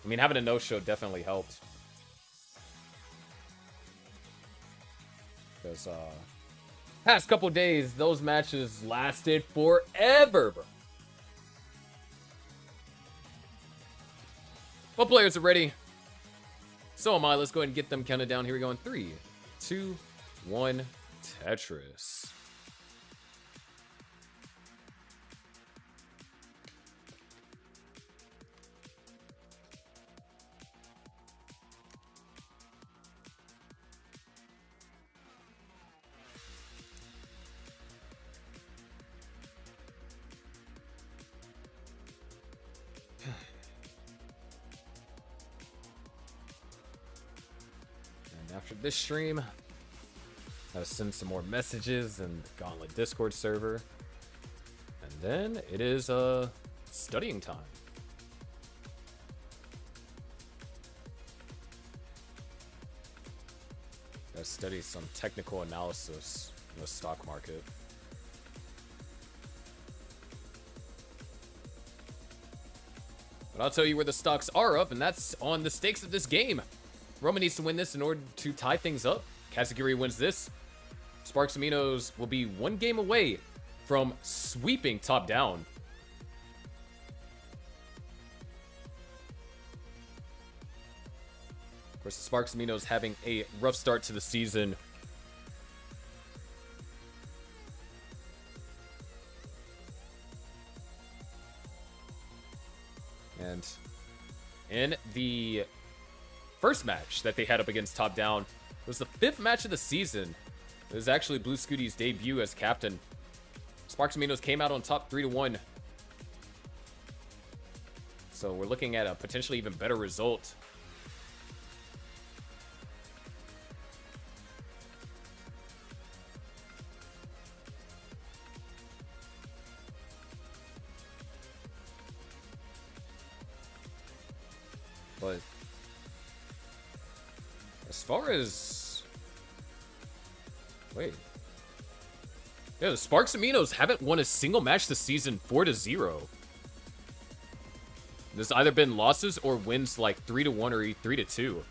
I mean, having a no-show definitely helped. Because past couple days, those matches lasted forever, bro. Well, players are ready. So am I. Let's go ahead and get them counted down. Here we go in 3, 2, 1, Tetris. And after this stream, gotta send some more messages in the Gauntlet Discord server. And then it is studying time. Gotta study some technical analysis in the stock market. But I'll tell you where the stocks are up, and that's on the stakes of this game. Roman needs to win this in order to tie things up. Kazagiri wins this. Sparks and Minos will be one game away from sweeping top down. Of course, the Sparks and Minos having a rough start to the season. And in the first match that they had up against Top Down, it was the 5th match of the season. It was actually Blue Scooty's debut as captain. Sparks and Minos came out on top 3-1. So we're looking at a potentially even better result. But as far as... Wait. Yeah, the Sparks and Minos haven't won a single match this season 4-0. There's either been losses or wins like 3-1 or 3-2.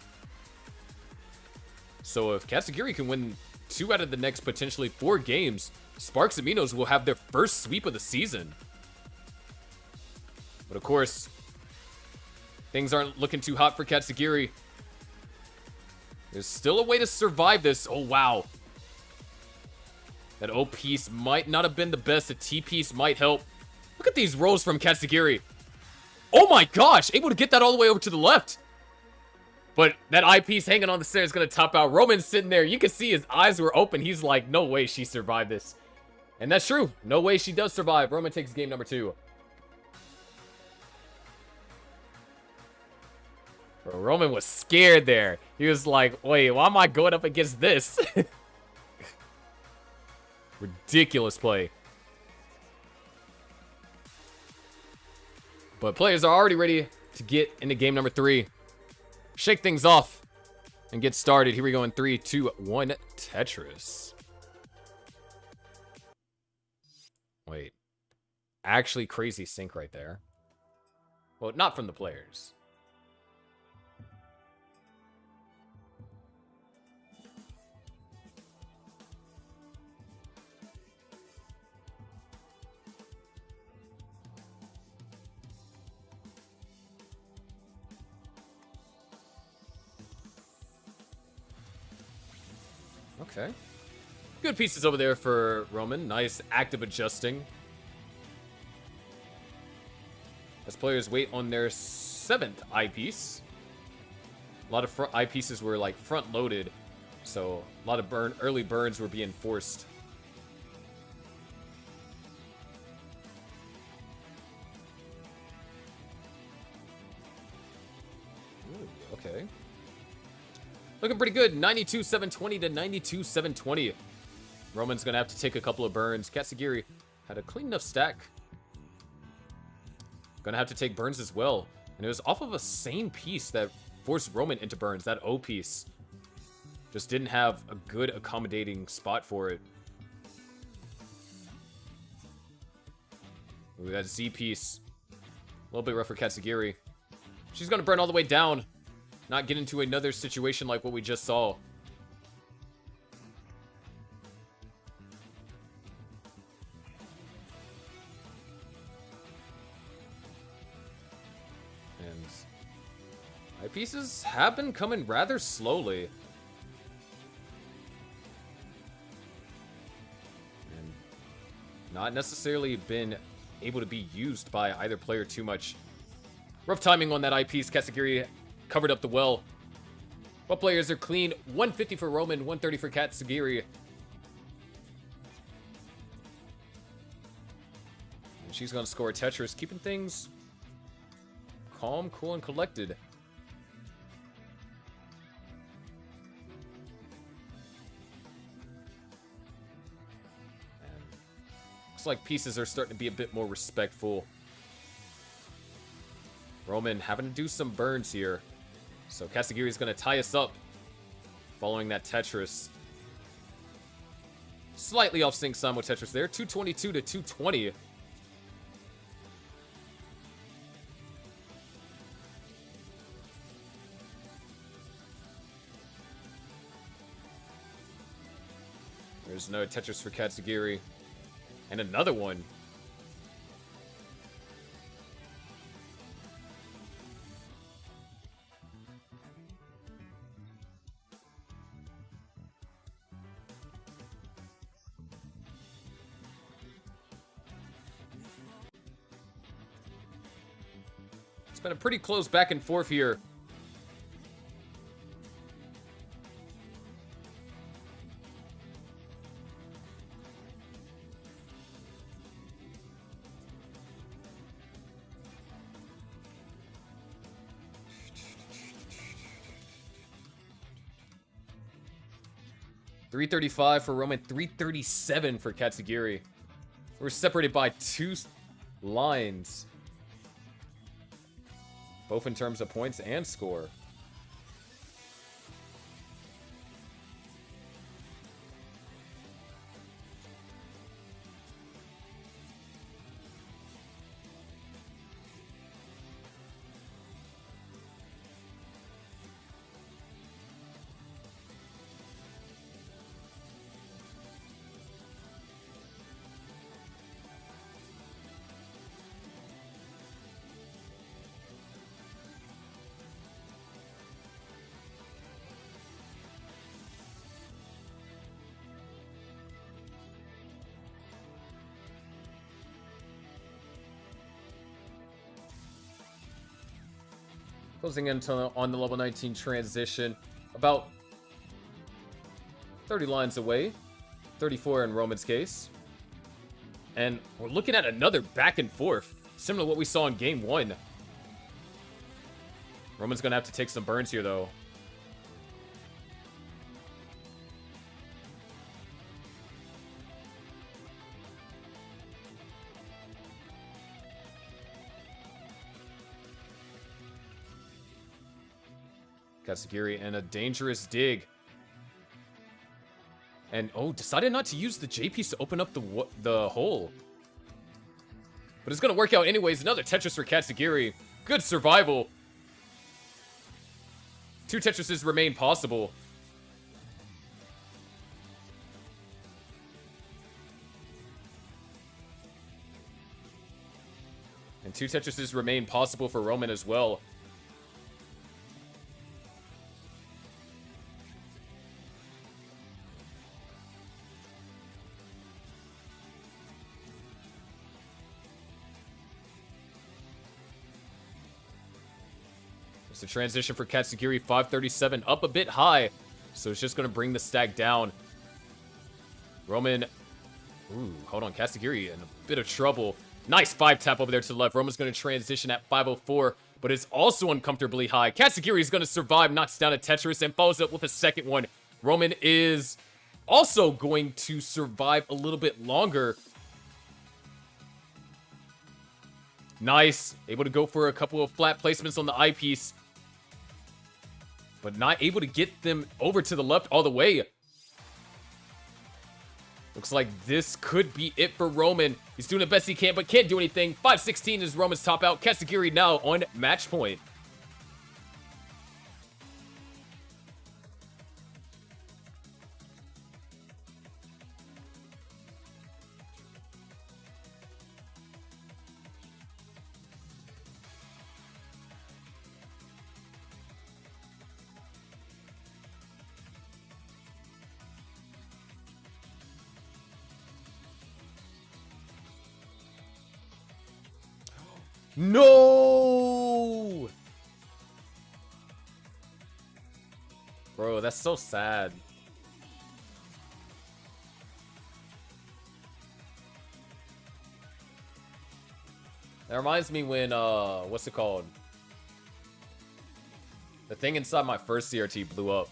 So if Kazagiri can win 2 out of the next potentially 4 games, Sparks and Minos will have their first sweep of the season. But of course, things aren't looking too hot for Kazagiri. There's still a way to survive this. Oh, wow. That O piece might not have been the best. A T piece might help. Look at these rolls from Kazagiri. Oh my gosh, able to get that all the way over to the left. But that I piece hanging on the stairs is going to top out. Roman's sitting there. You can see his eyes were open. He's like, no way she survived this. And that's true. No way she does survive. Roman takes game number 2. Bro, Roman was scared there. He was like, wait, why am I going up against this? Ridiculous play. But players are already ready to get into game number 3. Shake things off and get started. Here we go in 3, 2, 1, Tetris. Wait. Actually crazy sync right there. Well, not from the players. Okay. Good pieces over there for Roman. Nice active adjusting. As players wait on their 7th eyepiece. A lot of front eyepieces were like front loaded. So a lot of early burns were being forced. Ooh, okay. Looking pretty good. 92-720 to 92-720. Roman's going to have to take a couple of burns. Kazagiri had a clean enough stack. Going to have to take burns as well. And it was off of a same piece that forced Roman into burns. That O piece just didn't have a good accommodating spot for it. Ooh, that Z piece. A little bit rough for Kazagiri. She's going to burn all the way down. Not get into another situation like what we just saw. And eyepieces have been coming rather slowly. And not necessarily been able to be used by either player too much. Rough timing on that eyepiece. Kazagiri covered up the well. Both players are clean. 150 for Roman, 130 for Kazagiri. And she's going to score a Tetris, keeping things calm, cool, and collected. And looks like pieces are starting to be a bit more respectful. Roman having to do some burns here. So Kazagiri is going to tie us up following that Tetris. Slightly off sync Samo Tetris there. 222 to 220. There's another Tetris for Katsugiri. And another one. It's been a pretty close back and forth here. $335 for Roman, $337 for Katsugiri. We're separated by 2 lines, both in terms of points and score. Closing in on the level 19 transition, about 30 lines away, 34 in Roman's case. And we're looking at another back and forth, similar to what we saw in game 1. Roman's gonna have to take some burns here though. Katsugiri and a dangerous dig. And, oh, decided not to use the J piece to open up the hole. But it's going to work out anyways. Another Tetris for Katsugiri. Good survival. 2 Tetrises remain possible. And 2 Tetrises remain possible for Roman as well. It's a transition for Katsugiri, 537, up a bit high. So it's just going to bring the stack down. Roman, ooh, hold on, Katsugiri in a bit of trouble. Nice 5-tap over there to the left. Roman's going to transition at 504, but it's also uncomfortably high. Katsugiri is going to survive, knocks down a Tetris, and follows up with a second one. Roman is also going to survive a little bit longer. Nice. Able to go for a couple of flat placements on the eyepiece, but not able to get them over to the left all the way. Looks like this could be it for Roman. He's doing the best he can, but can't do anything. 516 is Roman's top out. Katsugiri now on match point. No! Bro, that's so sad. That reminds me when, what's it called? The thing inside my first CRT blew up.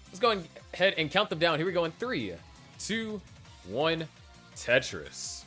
Let's go ahead and count them down. Here we go in 3, 2, 1, Tetris.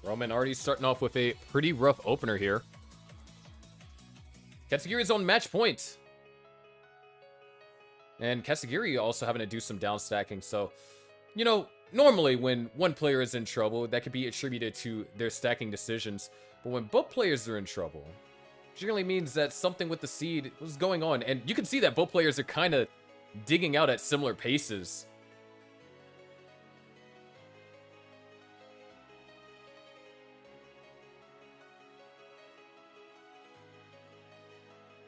Roman already starting off with a pretty rough opener here. Katsugiri's on match point. And Katsugiri also having to do some down stacking. So, you know, normally when one player is in trouble, that could be attributed to their stacking decisions. But when both players are in trouble, it generally means that something with the seed was going on. And you can see that both players are kind of digging out at similar paces.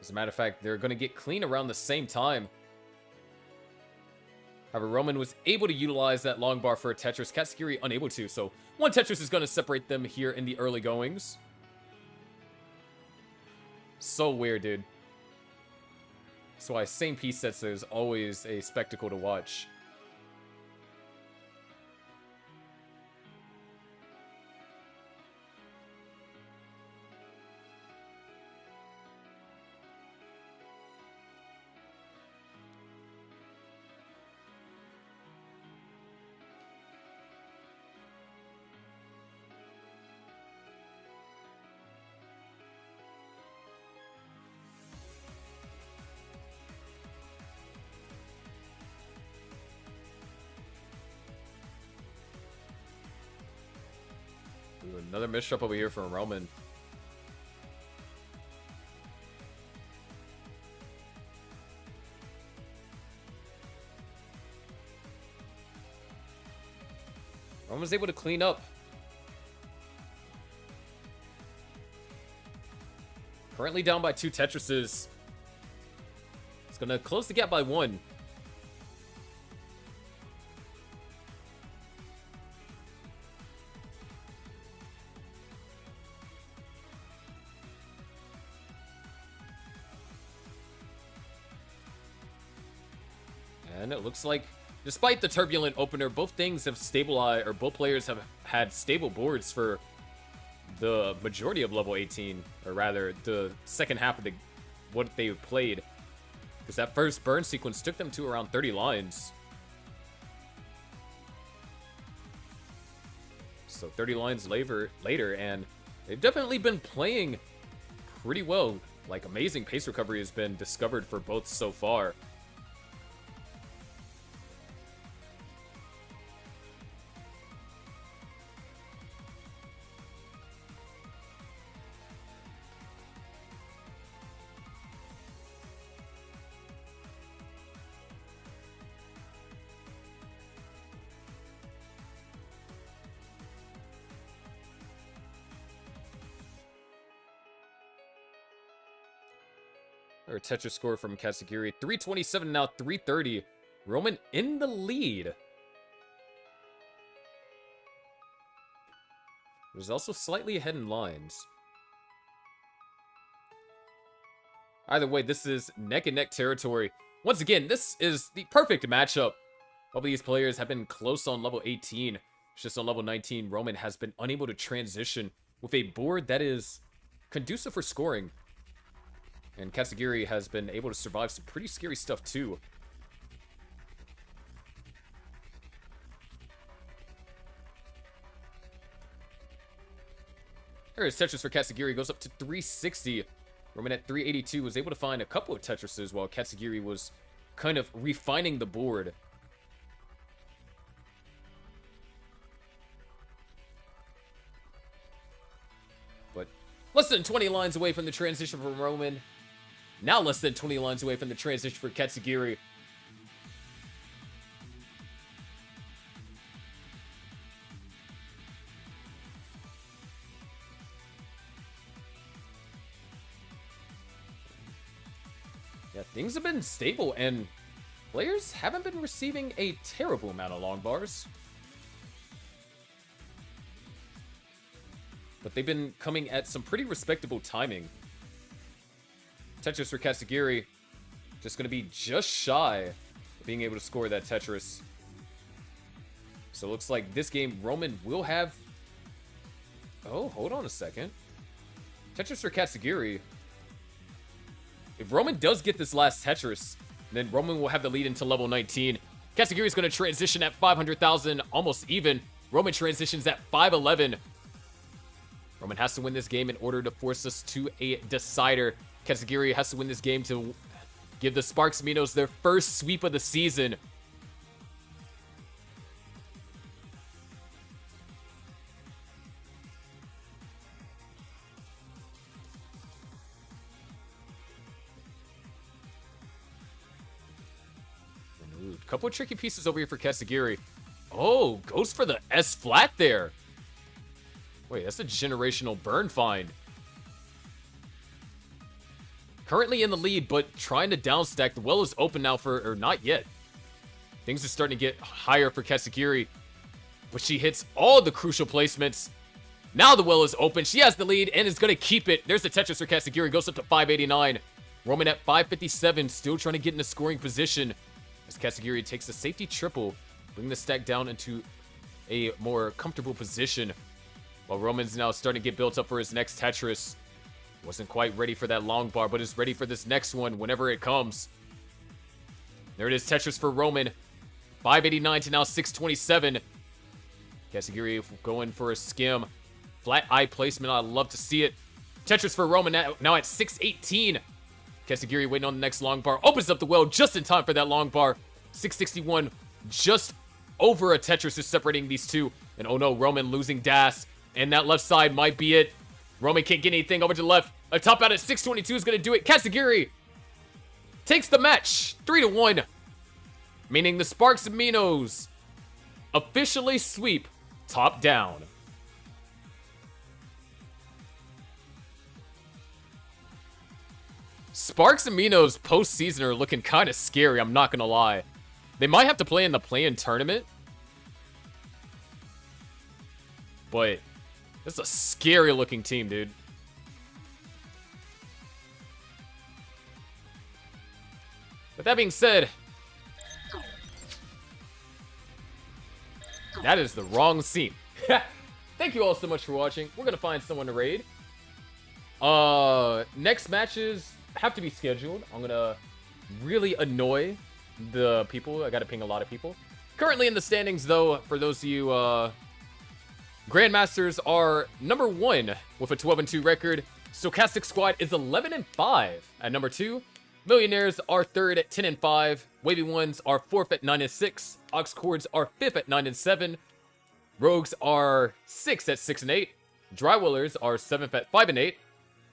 As a matter of fact, they're going to get clean around the same time. However, Roman was able to utilize that long bar for a Tetris. Katsugiri unable to, so one Tetris is going to separate them here in the early goings. So weird, dude. That's why same piece sets is always a spectacle to watch. Ooh, another misstep over here from Roman. Roman was able to clean up. Currently down by 2 Tetrises. It's going to close the gap by 1. And it looks like, despite the turbulent opener, both things have stabilized, or both players have had stable boards for the majority of level 18, or rather, the second half of what they played. Because that first burn sequence took them to around 30 lines. So 30 lines later, and they've definitely been playing pretty well. Like, amazing pace recovery has been discovered for both so far. Or Tetris score from Katsugiri. 327 now, 330. Roman in the lead. There's also slightly ahead in lines. Either way, this is neck and neck territory. Once again, this is the perfect matchup. Both of these players have been close on level 18. It's just on level 19, Roman has been unable to transition with a board that is conducive for scoring. And Katsugiri has been able to survive some pretty scary stuff, too. There's Tetris for Katsugiri. Goes up to 360. Roman at 382 was able to find a couple of Tetrises while Katsugiri was kind of refining the board. But less than 20 lines away from the transition from Roman. Now less than 20 lines away from the transition for Katsugiri. Yeah, things have been stable, and players haven't been receiving a terrible amount of long bars. But they've been coming at some pretty respectable timing. Tetris for Katsugiri, just going to be just shy of being able to score that Tetris. So it looks like this game, Roman will have... Oh, hold on a second. Tetris for Katsugiri. If Roman does get this last Tetris, then Roman will have the lead into level 19. Katsugiri is going to transition at 500,000, almost even. Roman transitions at 511. Roman has to win this game in order to force us to a decider. Katsugiri has to win this game to give the Sparks Minos their first sweep of the season. Couple of tricky pieces over here for Katsugiri. Oh, goes for the S flat there. Wait, that's a generational burn find. Currently in the lead, but trying to downstack. The well is open now or not yet. Things are starting to get higher for Katsugiri, but she hits all the crucial placements. Now the well is open. She has the lead and is going to keep it. There's the Tetris for Katsugiri. Goes up to 589. Roman at 557, still trying to get in a scoring position. As Katsugiri takes a safety triple, bringing the stack down into a more comfortable position. While Roman's now starting to get built up for his next Tetris. Wasn't quite ready for that long bar, but is ready for this next one whenever it comes. There it is, Tetris for Roman. 589 to now 627. Katsugiri going for a skim. Flat eye placement, I love to see it. Tetris for Roman now at 618. Katsugiri waiting on the next long bar. Opens up the well just in time for that long bar. 661, just over a Tetris is separating these two. And oh no, Roman losing Das. And that left side might be it. Roman can't get anything over to the left. A top out at 622 is going to do it. Katsugiri takes the match 3-1. Meaning the Sparks and Minos officially sweep top down. Sparks and Minos postseason are looking kind of scary, I'm not going to lie. They might have to play in the play-in tournament. But this is a scary looking team, dude. With that being said, that is the wrong scene. Thank you all so much for watching. We're going to find someone to raid. Next matches have to be scheduled. I'm gonna really annoy the people. I gotta ping a lot of people. Currently in the standings, though, for those of you Grandmasters are number 1 with a 12-2 record. Stochastic Squad is 11-5 at number 2. Millionaires are 3rd at 10-5. Wavy Ones are 4th at 9-6. Ox Cords are 5th at 9-7. Rogues are 6th at 6-8. Drywallers are 7th at 5-8.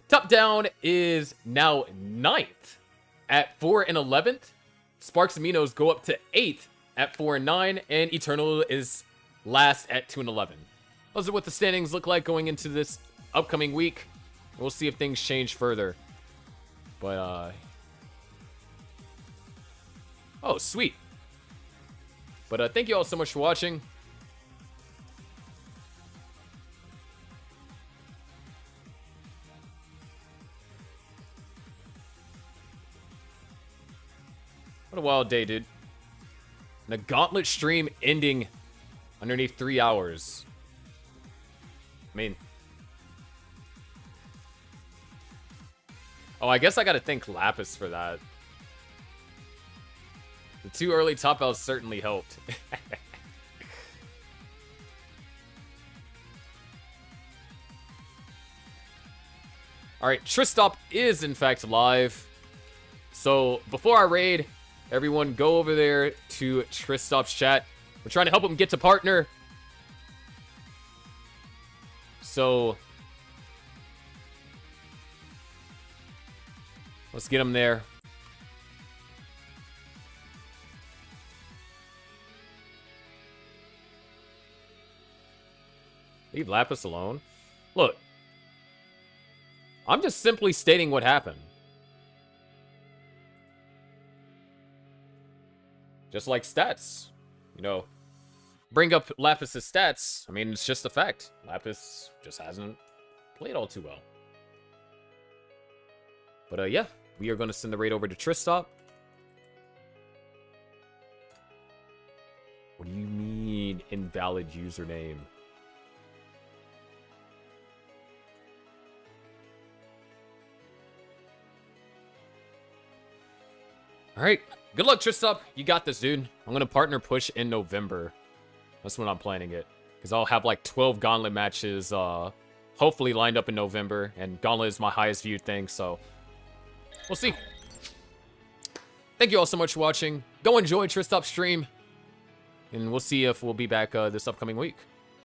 Top Down is now 9th at 4-11. Sparks and Minos go up to 8th at 4-9. And Eternal is last at 2-11. Those are what the standings look like going into this upcoming week. We'll see if things change further. But, oh, sweet. But, thank you all so much for watching. What a wild day, dude. And a Gauntlet stream ending underneath 3 hours. I mean... Oh, I guess I gotta thank Lapis for that. The 2 early top outs certainly helped. Alright, Tristop is in fact live. So, before I raid, everyone go over there to Tristop's chat. We're trying to help him get to partner. So, let's get him there. Leave Lapis alone. Look, I'm just simply stating what happened. Just like stats, you know, bring up Lapis's stats. I mean, it's just a fact. Lapis just hasn't played all too well. But yeah, we are going to send the raid over to Tristop. What do you mean, invalid username? Alright, good luck, Tristop. You got this, dude. I'm going to partner push in November. That's when I'm planning it. Because I'll have like 12 Gauntlet matches hopefully lined up in November, and Gauntlet is my highest viewed thing, so we'll see. Thank you all so much for watching. Go enjoy Tristop's stream, and we'll see if we'll be back this upcoming week.